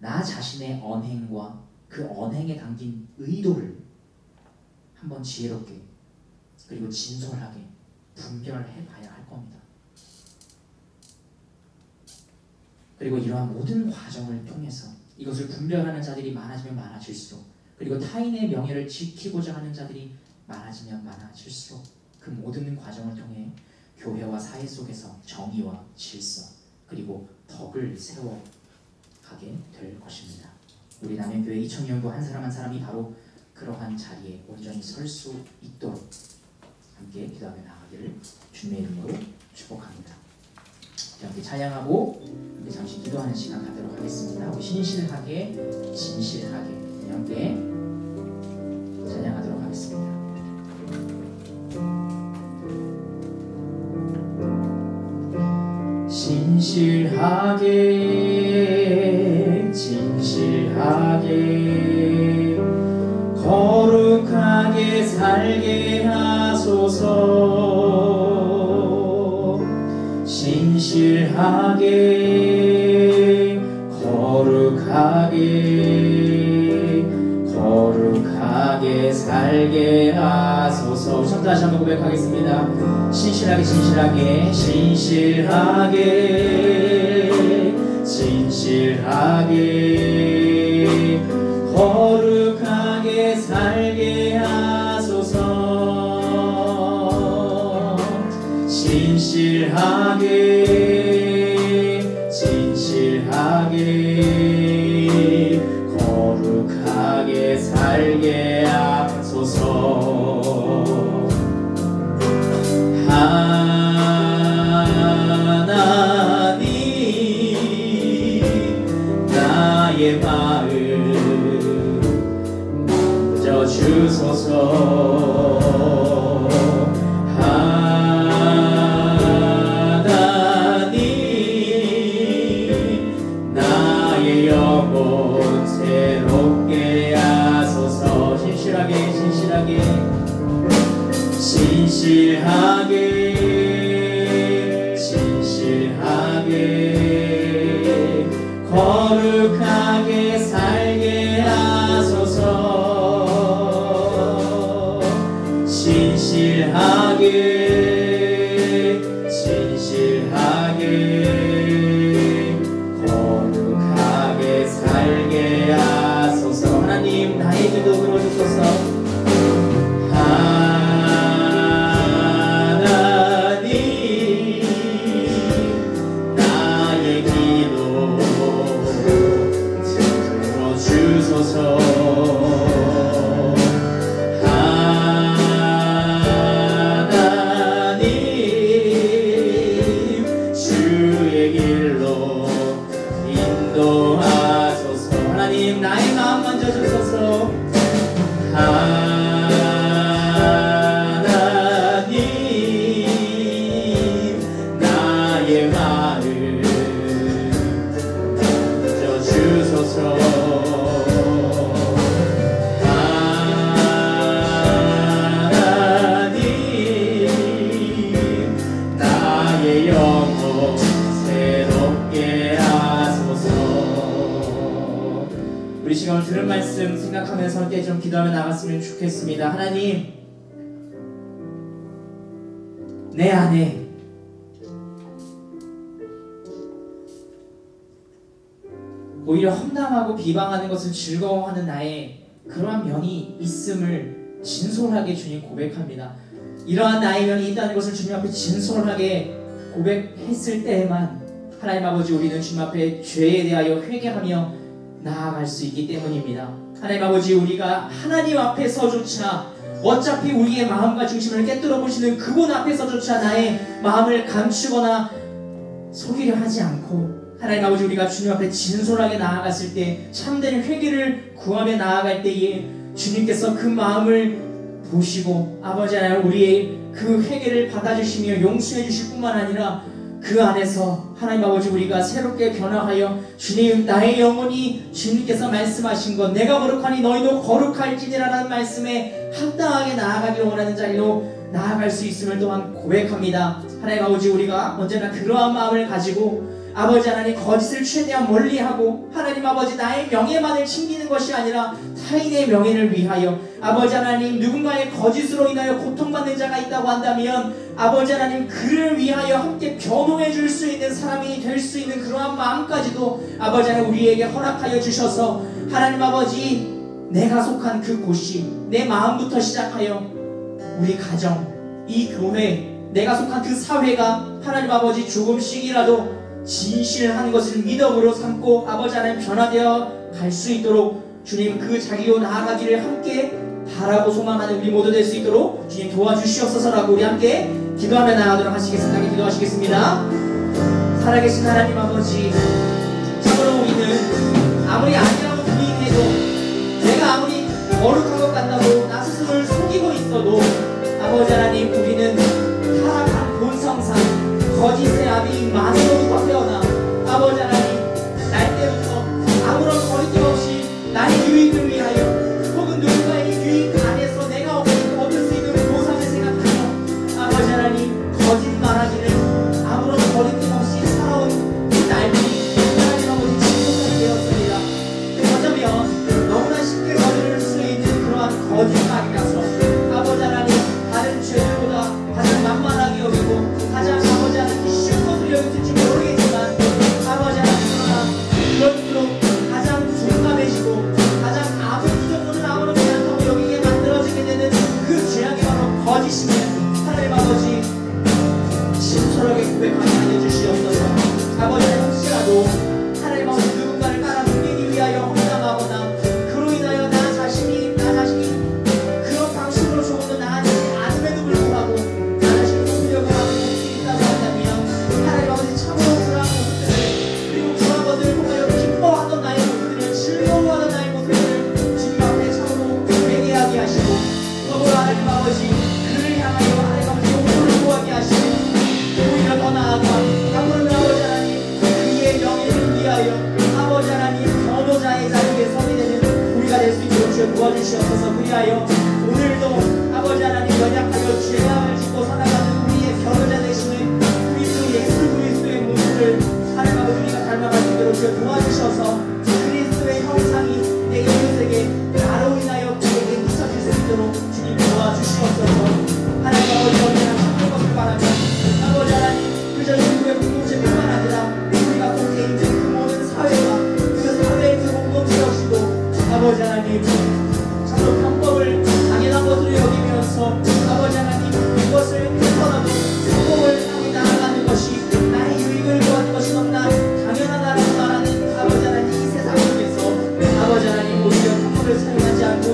나 자신의 언행과 그 언행에 담긴 의도를 한번 지혜롭게 그리고 진솔하게 분별해 봐야 할 겁니다. 그리고 이러한 모든 과정을 통해서 이것을 분별하는 자들이 많아지면 많아질수록 그리고 타인의 명예를 지키고자 하는 자들이 많아지면 많아질수록 그 모든 과정을 통해 교회와 사회 속에서 정의와 질서 그리고 덕을 세워가게 될 것입니다. 우리 남양교회 2000년도 한 사람 한 사람이 바로 그러한 자리에 온전히 설 수 있도록 함께 기도하며 나가기를 주님의 이름으로 축복합니다. 함께 찬양하고 잠시 기도하는 시간 갖도록 하겠습니다. 우리 진실하게 함께 찬양하도록 하겠습니다. 진실하게 거룩하게 살게 하소서. 진실하게 거룩하게 살게 하소서. 좀 다시 한번 고백하겠습니다. 진실하게 거룩하게 살게 하소서. 진실하게 거룩하게 살게 하소서. 하나님 나의 마음 만져주소서. 하나님 나의 영혼 새롭게 하소서. 진실하게 거룩하게 살게 하소서. 진실하게 거룩하게 살게 하소서. 하나님 나의 기도 들어주소서. 우리 시간 오늘 들은 말씀 생각하면서 함께 좀 기도하며 나갔으면 좋겠습니다. 하나님, 내 안에 오히려 험담하고 비방하는 것을 즐거워하는 나의 그러한 면이 있음을 진솔하게 주님 고백합니다. 이러한 나의 면이 있다는 것을 주님 앞에 진솔하게 고백했을 때에만 하나님 아버지 우리는 주님 앞에 죄에 대하여 회개하며 나아갈 수 있기 때문입니다. 하나님 아버지 우리가 하나님 앞에서조차 어차피 우리의 마음과 중심을 깨뜨려 보시는 그분 앞에서조차 나의 마음을 감추거나 속이려 하지 않고 하나님 아버지 우리가 주님 앞에 진솔하게 나아갔을 때 참된 회개를 구하며 나아갈 때에 주님께서 그 마음을 보시고 아버지 하나님 우리의 그 회개를 받아주시며 용서해 주실 뿐만 아니라 그 안에서 하나님 아버지 우리가 새롭게 변화하여 주님 나의 영혼이 주님께서 말씀하신 것 내가 거룩하니 너희도 거룩할지니라는 말씀에 합당하게 나아가기를 원하는 자리로 나아갈 수 있음을 또한 고백합니다. 하나님 아버지 우리가 언제나 그러한 마음을 가지고 아버지 하나님 거짓을 최대한 멀리하고 하나님 아버지 나의 명예만을 챙기는 것이 아니라 타인의 명예를 위하여 아버지 하나님 누군가의 거짓으로 인하여 고통받는 자가 있다고 한다면 아버지 하나님 그를 위하여 함께 변호해 줄 수 있는 사람이 될 수 있는 그러한 마음까지도 아버지 하나님 우리에게 허락하여 주셔서 하나님 아버지 내가 속한 그 곳이 내 마음부터 시작하여 우리 가정, 이 교회, 내가 속한 그 사회가 하나님 아버지 조금씩이라도 진실한 것을 믿음으로 삼고 아버지 하나님 변화되어 갈 수 있도록 주님 그 자리로 나아가기를 함께 바라고 소망하는 우리 모두 될 수 있도록 주님 도와주시옵소서라고 우리 함께 기도하며 나아가도록 하시겠습니다. 함께 기도하시겠습니다. 살아계신 하나님 아버지, 참으로 우리는 아무리 아니라고 부인해도 내가 아무리 거룩한 것 같다고 나 스스로를 속이고 있어도 아버지 하나님, 우리는 타락한 본성상 거짓의 아비 마귀로부터 태어나 아버지 하나님, 날 때부터 아무런 거리낌 없이 나의 유익을 위하여 혹은 누군가의 유익 안에서 내가 얻을 수 있는 보상을 생각하며 아버지 하나님, 거짓말하기를 아무런 거리낌 없이 살아온 날들이 하나님 아버지 지금까지 되었습니다. 어쩌면 너무나 쉽게 거리를 수 있는 그러한 거짓말이라서 아버지 하나님, 다른 죄들보다 가장 만만하게 여기고 가장 아버지 하나님 쉬운 것을 여겼을지 모르겠지만 아버지 하나님, 그러나 그럴수록 가장 중감해지고 가장 아무 부정도는 아무렇지 않다고 여기게 만들어지게 되는 그 죄악이 바로 거짓임을 하나님 아버지 진솔하게 고백하게 하여 주시옵소서. 아버지, 혹시라도 하나님 아버지 누군가를 따라 숨기기 위하여 혼담하거나 그로 인하여 나 자신이 그런 방식으로 조금도 나아지지 않음에도 불구하고 나 자신을 속이려고 하는 모습이 있다고 한다면 하나님 아버지, 참으로 그러한 모습들을, 그리고 그러한 것들을 통하여 기뻐하던 나의 모습들을, 즐거워하던 나의 모습들을 주님 앞에 참으로 회개하게 하시고 더불어 하나님 아버지, 그를 향하여 하나님 아버지 용서를 구하게 하시고 오히려 더 나아가 앞으로는 아버지 하나님, 그의 명예를 위하여 아버지 하나님 변호자의 자리에 서게 되는 우리가 될 수 있도록 주여 도와주시옵소서. 그리하여 오늘도 아버지 하나님, 연약하여 죄악을 짓고 살아가는 우리의 변호자 되시는 우리 주 예수 그리스도의 모습을 하나님 아버지 우리가 닮아갈 수 있도록 주여 도와주셔서 그리스도의 형상이 내 이웃에게 나로 인하여 그에게 미쳐질 수 있도록 주님 도와주시옵소서. 하나님 아버지, 언제나 참는 것을 바라며 아버지 하나님, 그저 인구의 공동체뿐만 아니라 우리가 속해 있는 그 모든 사회와 그 사회의 그 공동체 역시도 아버지 하나님, 참으로 편법을 당연한 것으로 여기면서 아버지 하나님, 그것을 해서라도 성공을 향해 나아가는 것이 나의 유익을 구하는 것이 너무나 당연하다라고 말하는 아버지 하나님, 이 세상 속에서 아버지 하나님, 오히려 편법을 사용하지 않고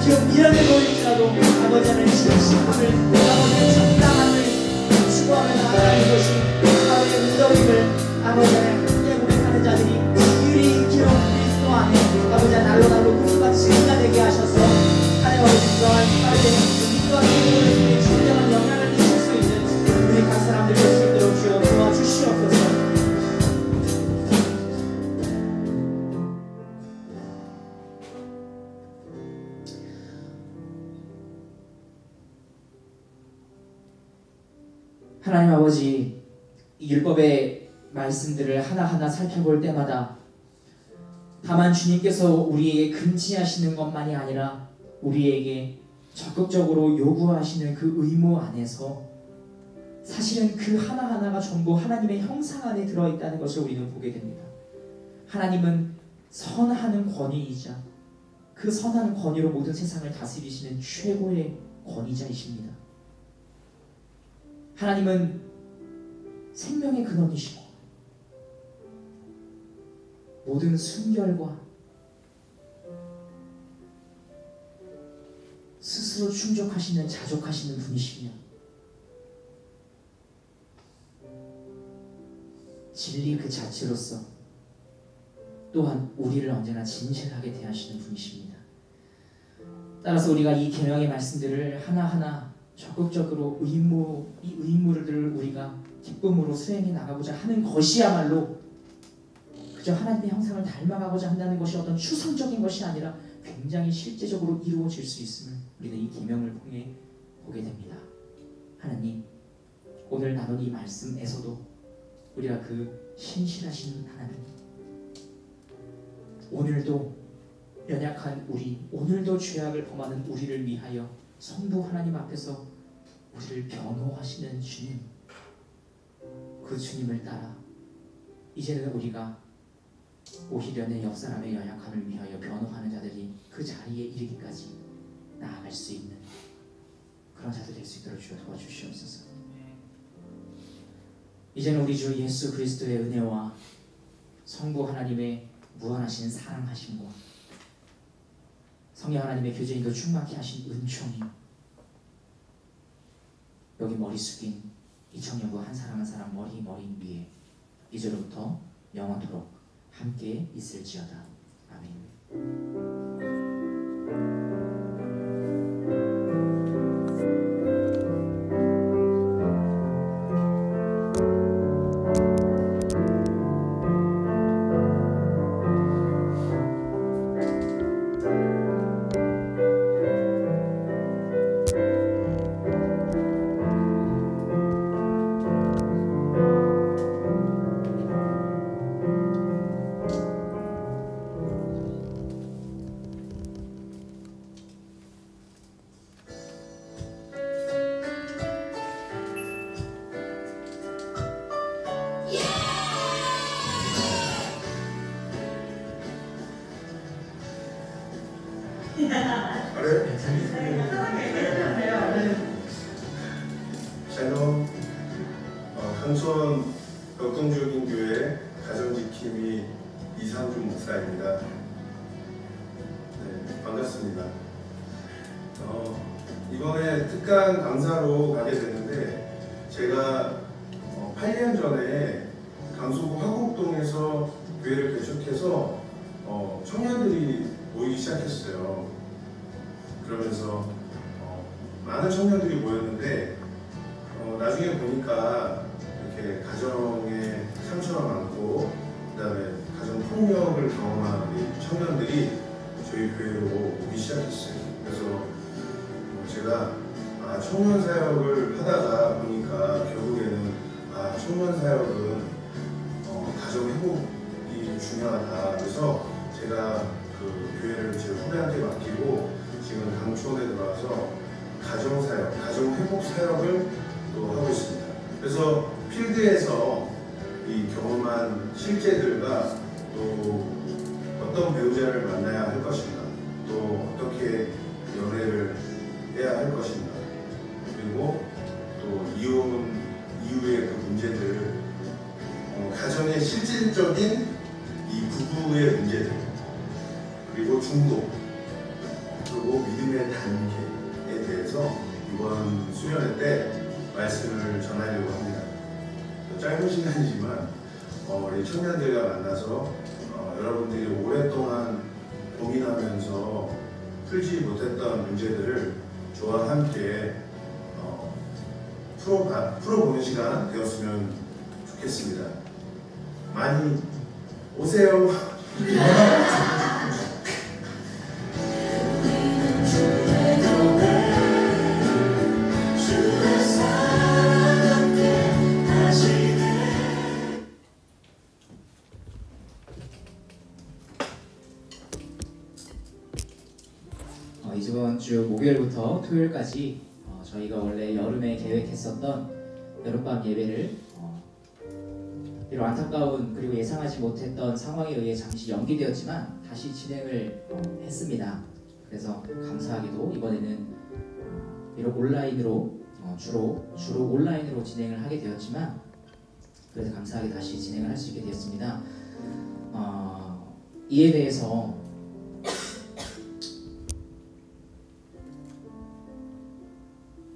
비록 미련을 보일지라도 아버지 하나님, 진실함을 아버지 정당함을 추구하며 나아가는 것이 사회의 무덤임을 아버지 하나님 함께 고백하는 자들이 유리 기록 그리스도 안에 아버지 하나님 날로 구수가 증인가 되게 하셔서 하나님 아버지, 그러한 사회의 믿음과 기도를 통해 진정한 영향을 미칠 수 있는 우리 각 사람들 될 수 있도록 주여 도와주시옵소서. 하나님 아버지, 이 율법의 말씀들을 하나하나 살펴볼 때마다 다만 주님께서 우리에게 금지하시는 것만이 아니라 우리에게 적극적으로 요구하시는 그 의무 안에서 사실은 그 하나하나가 전부 하나님의 형상 안에 들어있다는 것을 우리는 보게 됩니다. 하나님은 선하는 권위이자 그 선한 권위로 모든 세상을 다스리시는 최고의 권위자이십니다. 하나님은 생명의 근원이시고 모든 순결과 스스로 충족하시는 자족하시는 분이시며 진리 그 자체로서 또한 우리를 언제나 진실하게 대하시는 분이십니다. 따라서 우리가 이 계명의 말씀들을 하나하나 적극적으로 이 의무를 우리가 기쁨으로 수행해 나가고자 하는 것이야말로 그저 하나님의 형상을 닮아가고자 한다는 것이 어떤 추상적인 것이 아니라 굉장히 실제적으로 이루어질 수 있음을 우리는 이 계명을 통해 보게 됩니다. 하나님, 오늘 나눈 이 말씀에서도 우리가 그 신실하신 하나님, 오늘도 연약한 우리, 오늘도 죄악을 범하는 우리를 위하여 성부 하나님 앞에서 우리를 변호하시는 주님, 그 주님을 따라 이제는 우리가 오히려 내 옆사람의 연약함을 위하여 변호하는 자들이 그 자리에 이르기까지 나아갈 수 있는 그런 자들 될 수 있도록 주여 도와주시옵소서. 이제는 우리 주 예수 그리스도의 은혜와 성부 하나님의 무한하신 사랑하심과 성령 하나님의 교제인도 충만케 하신 은총이 여기 머리 숙인 이 청년부 한 사람 한 사람 머리 위에 이제로부터 영원토록 함께 있을지어다. 아멘. 샬롬. 강촌 역동적인 교회 가정지킴이 이상준 목사입니다. 네, 반갑습니다. 이번에 특강 강사로 가게 됐는데 제가 8년 전에 강서구 화곡동에서 교회를 개척해서 청년들이 모이기 시작했어요. 그러면서 많은 청년들이 모였는데 나중에 보니까 이렇게 가정에 상처가 많고 그다음에 가정 폭력을 경험한 우리 청년들이 저희 교회로 오기 시작했어요. 그래서 제가 청년 사역을 하다가 보니까 결국에는 청년 사역은 가정 회복이 중요하다. 그래서 제가 그 교회를 제 후배한테 맡기고 지금 강촌에 들어와서 가정 사역, 가정 회복 사역을 또 하고 있습니다. 그래서 필드에서 이 경험한 실제들과 또 어떤 배우자를 만나야 할 것인가, 또 어떻게 연애를 해야 할 것인가, 그리고 또 이혼 이후의 그 문제들, 가정의 실질적인 이 부부의 문제들, 그리고 중독, 그리고 믿음의 단계에 대해서 이번 수련회 때 말씀을 전하려고 합니다. 짧은 시간이지만 우리 청년들과 만나서 여러분들이 오랫동안 고민하면서 풀지 못했던 문제들을 저와 함께 풀어보는 시간 되었으면 좋겠습니다. 많이 오세요. 이번 주 목요일부터 토요일까지 저희가 원래 여름에 계획했었던 여름밤 예배를 비록 안타까운 그리고 예상하지 못했던 상황에 의해 잠시 연기되었지만 다시 진행을 했습니다. 그래서 감사하게도 이번에는 비록 온라인으로 주로 온라인으로 진행을 하게 되었지만 그래도 감사하게 다시 진행을 할 수 있게 되었습니다. 이에 대해서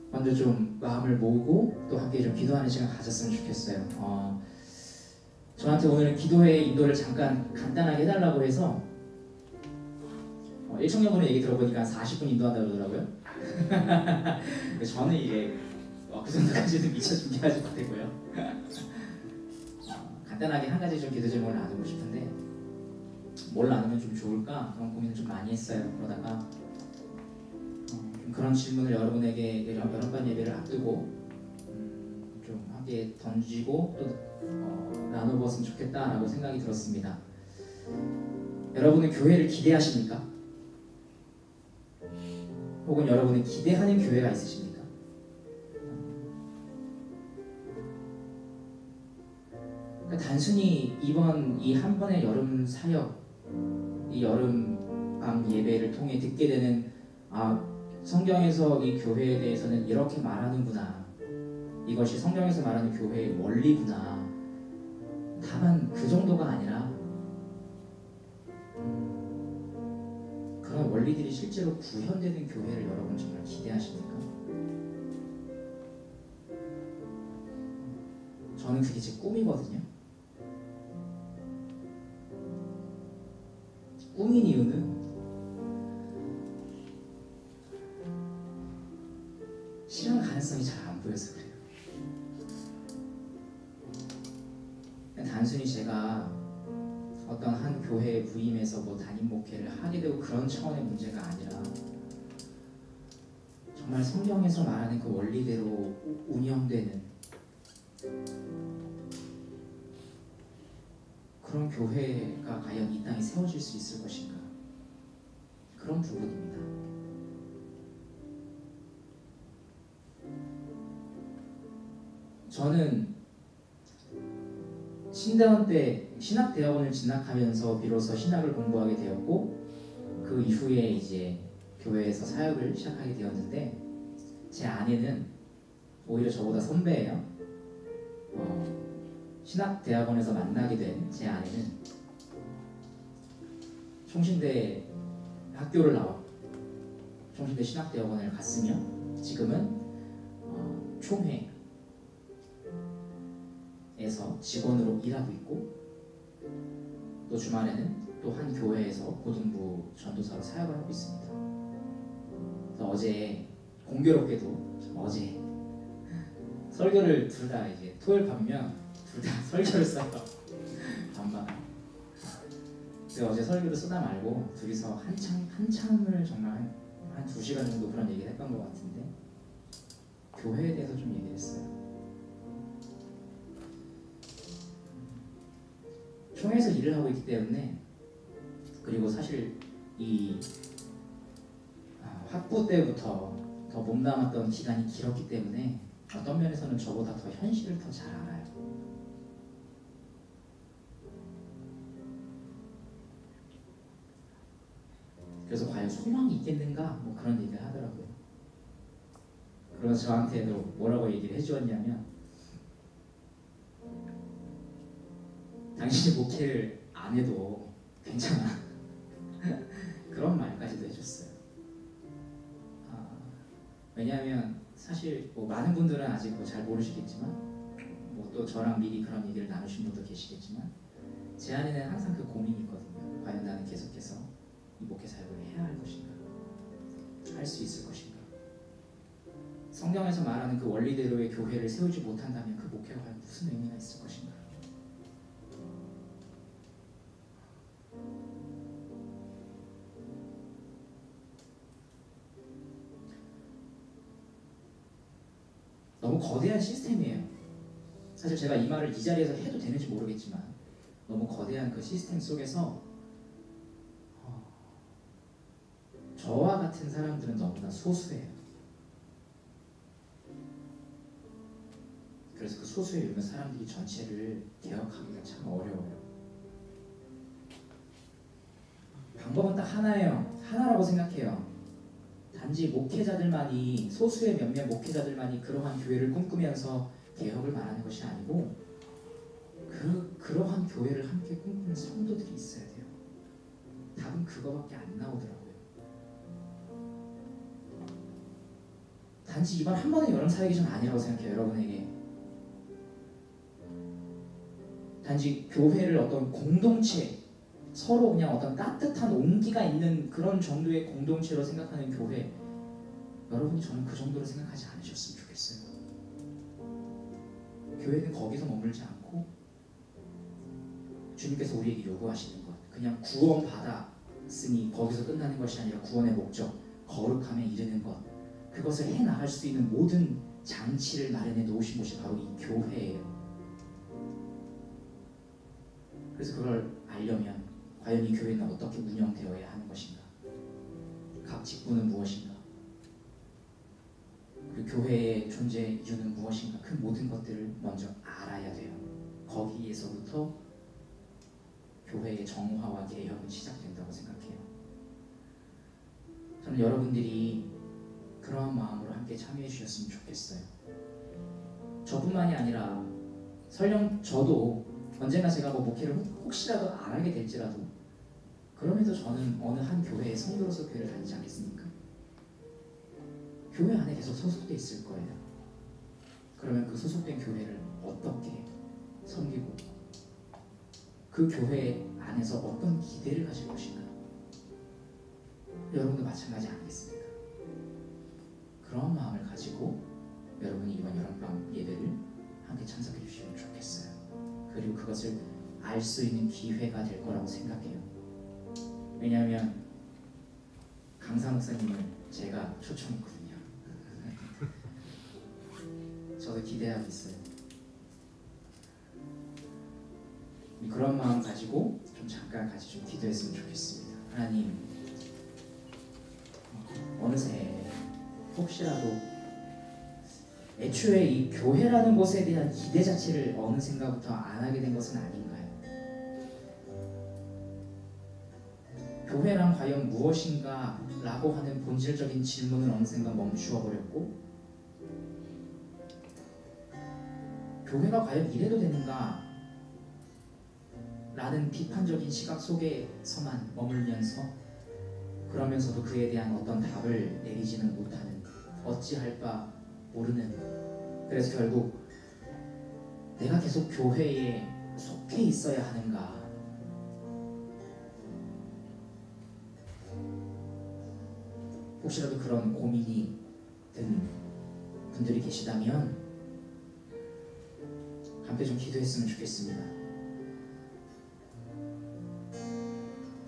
먼저 좀 마음을 모으고 또 함께 좀 기도하는 시간 가졌으면 좋겠어요. 저한테 오늘 기도회 인도를 잠깐 간단하게 해달라고 해서 1청년분의 얘기 들어보니까 40분 인도한다고 그러더라고요. 저는 이게 그 정도까지는 미처 준비하지 못했고요. 간단하게 한 가지 좀 기도 제목을 나누고 싶은데 뭘 나누면 좀 좋을까 그런 고민을 좀 많이 했어요. 그러다가 그런 질문을 여러분에게 여름밤 예배를 앞두고 좀 함께 던지고 또 나눠보았으면 좋겠다라고 생각이 들었습니다. 여러분은 교회를 기대하십니까? 혹은 여러분은 기대하는 교회가 있으십니까? 그러니까 단순히 이번 이 한 번의 여름 사역, 이 여름밤 예배를 통해 듣게 되는 성경에서 이 교회에 대해서는 이렇게 말하는구나. 이것이 성경에서 말하는 교회의 원리구나. 다만 그 정도가 아니라 그런 원리 원리들이 실제로 구현되는 교회를 여러분 정말 기대하십니까? 저는 그게 제 꿈이거든요. 꿈인 이유는 실현 가능성이 잘 안 보여서 그래요. 단순히 제가 어떤 한 교회에 부임해서 뭐 담임 목회를 하게 되고 그런 차원의 문제가 아니라 정말 성경에서 말하는 그 원리대로 운영되는 그런 교회가 과연 이 땅에 세워질 수 있을 것인가, 그런 부분입니다. 저는 신대원 때 신학대학원을 진학하면서 비로소 신학을 공부하게 되었고, 그 이후에 이제 교회에서 사역을 시작하게 되었는데, 제 아내는 오히려 저보다 선배예요. 신학대학원에서 만나게 된 제 아내는 총신대 학교를 나와 총신대 신학대학원을 갔으며 지금은 총회에서 직원으로 일하고 있고, 또 주말에는 또 한 교회에서 고등부 전도사로 사역을 하고 있습니다. 그래서 어제 공교롭게도 어제 설교를 둘 다 이제 토요일 밤이면 둘 다 설교를 써요. 밤마다. 그래서 어제 설교를 쓰다 말고 둘이서 한참을 정말 한 2시간 정도 그런 얘기를 했던 것 같은데, 교회에 대해서 좀 얘기를 했어요. 총회에서 일을 하고 있기 때문에, 그리고 사실 이 학부 때부터 더 몸담았던 기간이 길었기 때문에 어떤 면에서는 저보다 더 현실을 더 잘 알아요. 그래서 과연 소망이 있겠는가? 뭐 그런 얘기를 하더라고요. 그러면서 저한테도 뭐라고 얘기를 해주었냐면, 당신이 목회를 안 해도 괜찮아. 그런 말까지도 해줬어요. 왜냐하면 사실 뭐 많은 분들은 아직 뭐 잘 모르시겠지만, 뭐 또 저랑 미리 그런 얘기를 나누신 분도 계시겠지만, 제 안에는 항상 그 고민이 있거든요. 과연 나는 계속해서 이 목회 사역을 해야 할 것인가, 할 수 있을 것인가. 성경에서 말하는 그 원리대로의 교회를 세우지 못한다면 그 목회가 과연 무슨 의미가 있을 것인가. 너무 거대한 시스템이에요. 사실 제가 이 말을 이 자리에서 해도 되는지 모르겠지만, 너무 거대한 그 시스템 속에서 저와 같은 사람들은 너무나 소수예요. 그래서 그 소수에 있는 사람들이 전체를 개혁하기가 참 어려워요. 방법은 딱 하나예요. 하나라고 생각해요. 단지 목회자들만이, 소수의 몇몇 목회자들만이 그러한 교회를 꿈꾸면서 개혁을 말하는 것이 아니고, 그러한 교회를 함께 꿈꾸는 성도들이 있어야 돼요. 답은 그거밖에 안 나오더라고요. 단지 이번 한 번의 여름 사역이 좀 아니라고 생각해요. 여러분에게 단지 교회를 어떤 공동체, 서로 그냥 어떤 따뜻한 온기가 있는 그런 정도의 공동체로 생각하는 교회, 여러분이 저는 그 정도로 생각하지 않으셨으면 좋겠어요. 교회는 거기서 머물지 않고 주님께서 우리에게 요구하시는 것, 그냥 구원 받았으니 거기서 끝나는 것이 아니라 구원의 목적, 거룩함에 이르는 것, 그것을 해나갈 수 있는 모든 장치를 마련해 놓으신 곳이 바로 이 교회예요. 그래서 그걸 알려면 과연 이 교회는 어떻게 운영되어야 하는 것인가, 각 직분은 무엇인가, 그리고 교회의 존재 이유는 무엇인가, 그 모든 것들을 먼저 알아야 돼요. 거기에서부터 교회의 정화와 개혁은 시작된다고 생각해요. 저는 여러분들이 그러한 마음으로 함께 참여해 주셨으면 좋겠어요. 저뿐만이 아니라 설령 저도 언젠가 제가 뭐 목회를 혹시라도 안 하게 될지라도 그럼에도 저는 어느 한 교회의 성도로서 교회를 다니지 않겠습니까? 교회 안에 계속 소속돼 있을 거예요. 그러면 그 소속된 교회를 어떻게 섬기고 그 교회 안에서 어떤 기대를 가질 것인가? 여러분도 마찬가지 아니겠습니까? 그런 마음을 가지고 여러분이 이번 여름밤 예배를 함께 참석해 주시면 좋겠어요. 그리고 그것을 알 수 있는 기회가 될 거라고 생각해요. 왜냐하면 강사 목사님을 제가 초청했거든요. 저도 기대하고 있어요. 그런 마음 가지고 좀 잠깐 같이 좀 기도했으면 좋겠습니다. 하나님, 어느새 혹시라도 애초에 이 교회라는 곳에 대한 기대 자체를 어느샌가부터 안 하게 된 것은 아닌가요? 교회란 과연 무엇인가? 라고 하는 본질적인 질문을 어느샌가 멈추어 버렸고, 교회가 과연 이래도 되는가? 라는 비판적인 시각 속에서만 머물면서 그러면서도 그에 대한 어떤 답을 내리지는 못하는, 어찌할 바 모르는, 그래서 결국 내가 계속 교회에 속해 있어야 하는가, 혹시라도 그런 고민이 든 분들이 계시다면 함께 좀 기도했으면 좋겠습니다.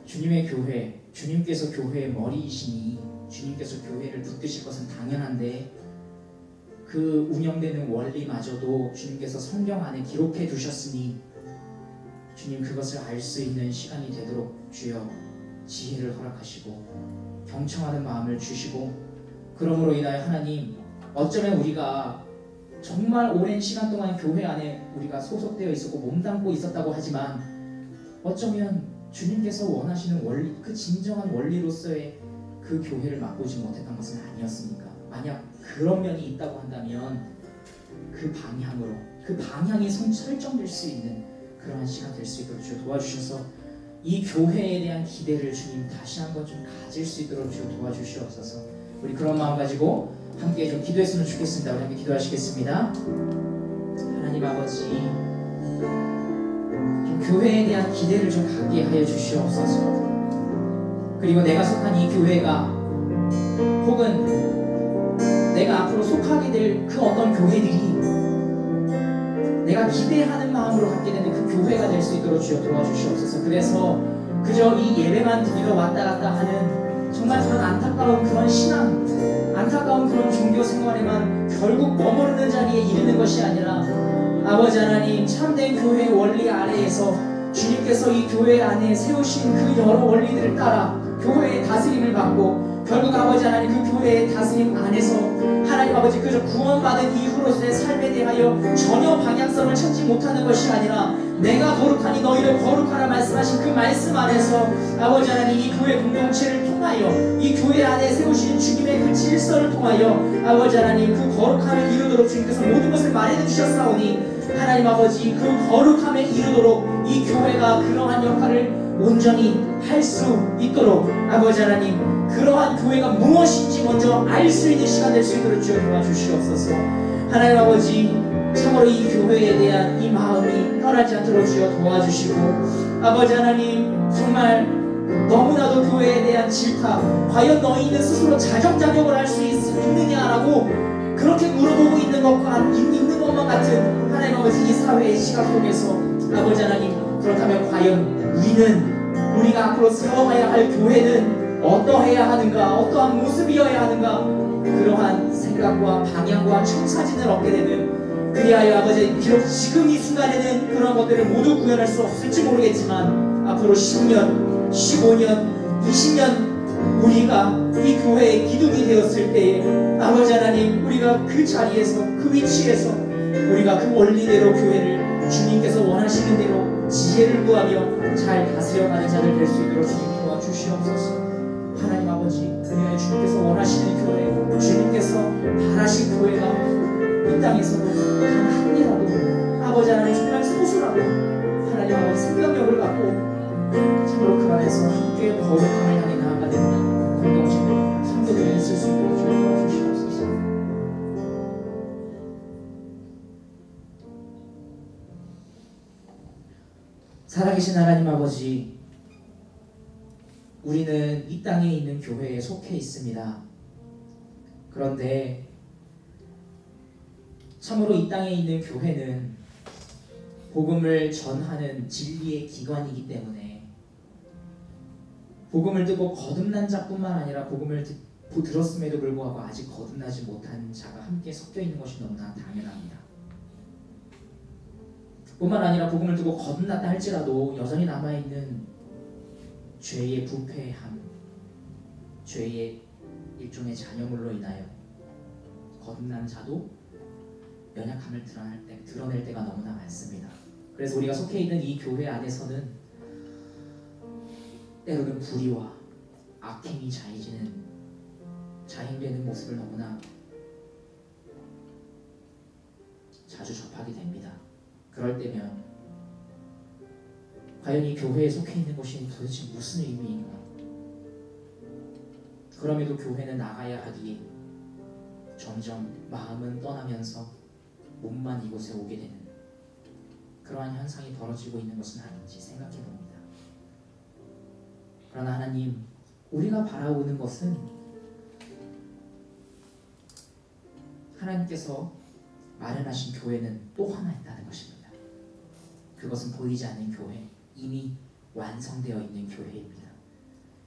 주님의 교회, 주님께서 교회의 머리이시니 주님께서 교회를 붙드실 것은 당연한데 그 운영되는 원리마저도 주님께서 성경 안에 기록해 두셨으니 주님 그것을 알 수 있는 시간이 되도록 주여 지혜를 허락하시고 경청하는 마음을 주시고, 그러므로 인하여 하나님, 어쩌면 우리가 정말 오랜 시간 동안 교회 안에 우리가 소속되어 있었고 몸담고 있었다고 하지만 어쩌면 주님께서 원하시는 원리, 그 진정한 원리로서의 그 교회를 맛보지 못했던 것은 아니었습니까? 만약 그런 면이 있다고 한다면 그 방향으로, 그 방향이 설정될 수 있는 그러한 시간 될 수 있도록 주여 도와주셔서 이 교회에 대한 기대를 주님 다시 한번 좀 가질 수 있도록 주여 도와주시옵소서. 우리 그런 마음 가지고 함께 좀 기도했으면 좋겠습니다. 우리 함께 기도하시겠습니다. 하나님 아버지, 좀 교회에 대한 기대를 좀 갖게 하여 주시옵소서. 그리고 내가 속한 이 교회가 혹은 내가 앞으로 속하게 될 그 어떤 교회들이 내가 기대하는 마음으로 갖게 되는 그 교회가 될 수 있도록 주여 도와주시옵소서. 그래서 그저 이 예배만 드리러 왔다 갔다 하는 정말 그런 안타까운 그런 신앙, 안타까운 그런 종교 생활에만 결국 머무르는 자리에 이르는 것이 아니라 아버지 하나님, 참된 교회의 원리 아래에서 주님께서 이 교회 안에 세우신 그 여러 원리들을 따라 교회의 다스림을 받고 결국 아버지 하나님 그 교회의 다스림 안에서 하나님 아버지 그저 구원받은 이후로서의 삶에 대하여 전혀 방향성을 찾지 못하는 것이 아니라 내가 거룩하니 너희를 거룩하라 말씀하신 그 말씀 안에서 아버지 하나님 이 교회 공동체를 통하여 이 교회 안에 세우신 주님의 그 질서를 통하여 아버지 하나님 그 거룩함을 이루도록 주님께서 모든 것을 마련해 주셨사오니 하나님 아버지 그 거룩함에 이르도록 이 교회가 그러한 역할을 온전히 할 수 있도록 아버지 하나님 그러한 교회가 무엇인지 먼저 알 수 있는 시간 될 수 있도록 주여 도와주시옵소서. 하나님 아버지, 참으로 이 교회에 대한 이 마음이 떠나지 않도록 주여 도와주시고 아버지 하나님, 정말 너무나도 교회에 대한 질타, 과연 너희는 스스로 자정자격을 할 수 있느냐라고 그렇게 물어보고 있는 것만 같은 하나님 아버지 이 사회의 시각 속에서 아버지 하나님, 그렇다면 과연 우리가 앞으로 세워가야 할 교회는 어떠해야 하는가, 어떠한 모습이어야 하는가, 그러한 생각과 방향과 청사진을 얻게 되는, 그리하여 아버지 비록 지금 이 순간에는 그런 것들을 모두 구현할 수 없을지 모르겠지만 앞으로 10년, 15년, 20년 우리가 이 교회의 기둥이 되었을 때에 아버지 하나님, 우리가 그 자리에서 그 위치에서 우리가 그 원리대로 교회를 주님께서 원하시는 대로 지혜를 구하며 잘 다스려가는 자들 될 수 있도록 주님 도와주시옵소서. 하나님 아버지, 그리하여 주님께서 원하시는 교회, 주님께서 바라신 교회가 이 땅에서도 단 한이라도 아버지 하나님 정말 소수라도 하나님 아버지 생명력을 갖고 참으로 그 안에서 주님께 거룩함을 향해 나아가는 공동체들 성도들이 있을 수 있도록 주님 도와주시옵소서. 살아계신 하나님 아버지, 우리는 이 땅에 있는 교회에 속해 있습니다. 그런데 참으로 이 땅에 있는 교회는 복음을 전하는 진리의 기관이기 때문에 복음을 듣고 거듭난 자뿐만 아니라 복음을 들었음에도 불구하고 아직 거듭나지 못한 자가 함께 섞여 있는 것이 너무나 당연합니다. 뿐만 아니라 복음을 듣고 거듭났다 할지라도 여전히 남아있는 죄의 부패함, 죄의 일종의 잔여물로 인하여 거듭난 자도 연약함을 드러낼 때가 너무나 많습니다. 그래서 우리가 속해 있는 이 교회 안에서는 때로는 불의와 악행이 자행되는 모습을 너무나 자주 접하게 됩니다. 그럴 때면 과연 이 교회에 속해 있는 것이 도대체 무슨 의미인가? 그럼에도 교회는 나가야 하기에 점점 마음은 떠나면서 몸만 이곳에 오게 되는 그러한 현상이 벌어지고 있는 것은 아닌지 생각해 봅니다. 그러나 하나님, 우리가 바라오는 것은 하나님께서 마련하신 교회는 또 하나 있다는 것입니다. 그것은 보이지 않는 교회, 이미 완성되어 있는 교회입니다.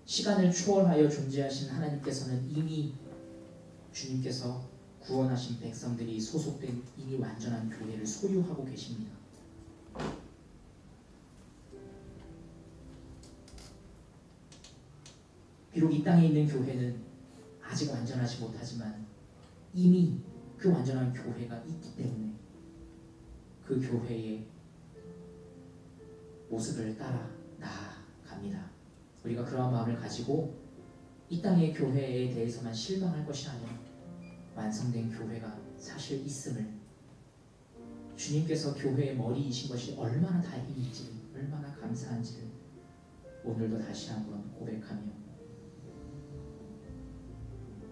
시간을 초월하여 존재하신 하나님께서는 이미 주님께서 구원하신 백성들이 소속된 이미 완전한 교회를 소유하고 계십니다. 비록 이 땅에 있는 교회는 아직 완전하지 못하지만 이미 그 완전한 교회가 있기 때문에 그 교회의 모습을 따라 나아갑니다. 우리가 그러한 마음을 가지고 이 땅의 교회에 대해서만 실망할 것이 아니라 완성된 교회가 사실 있음을, 주님께서 교회의 머리이신 것이 얼마나 다행인지, 얼마나 감사한지를 오늘도 다시 한번 고백하며,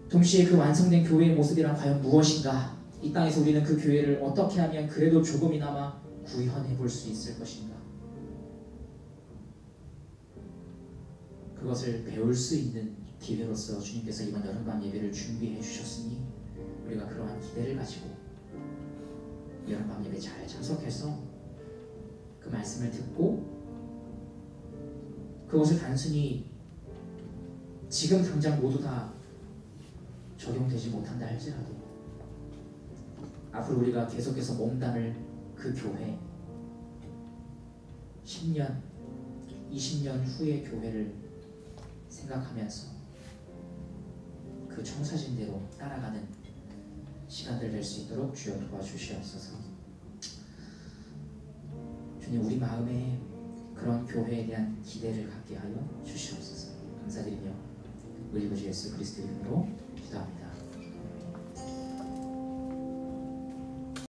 동시에 그 완성된 교회의 모습이란 과연 무엇인가? 이 땅에서 우리는 그 교회를 어떻게 하면 그래도 조금이나마 구현해 볼 수 있을 것인가? 그것을 배울 수 있는 기회로서 주님께서 이번 여름밤 예배를 준비해 주셨으니 우리가 그러한 기대를 가지고 여름밤 예배 잘 참석해서 그 말씀을 듣고 그것을 단순히 지금 당장 모두 다 적용되지 못한다 할지라도 앞으로 우리가 계속해서 몸담을 그 교회, 10년, 20년 후의 교회를 생각하면서 그 청사진대로 따라가는 시간들 될 수 있도록 주여 도와주시옵소서. 주님, 우리 마음에 그런 교회에 대한 기대를 갖게 하여 주시옵소서. 감사드리며 우리 구주 예수 그리스도 이름으로 기도합니다.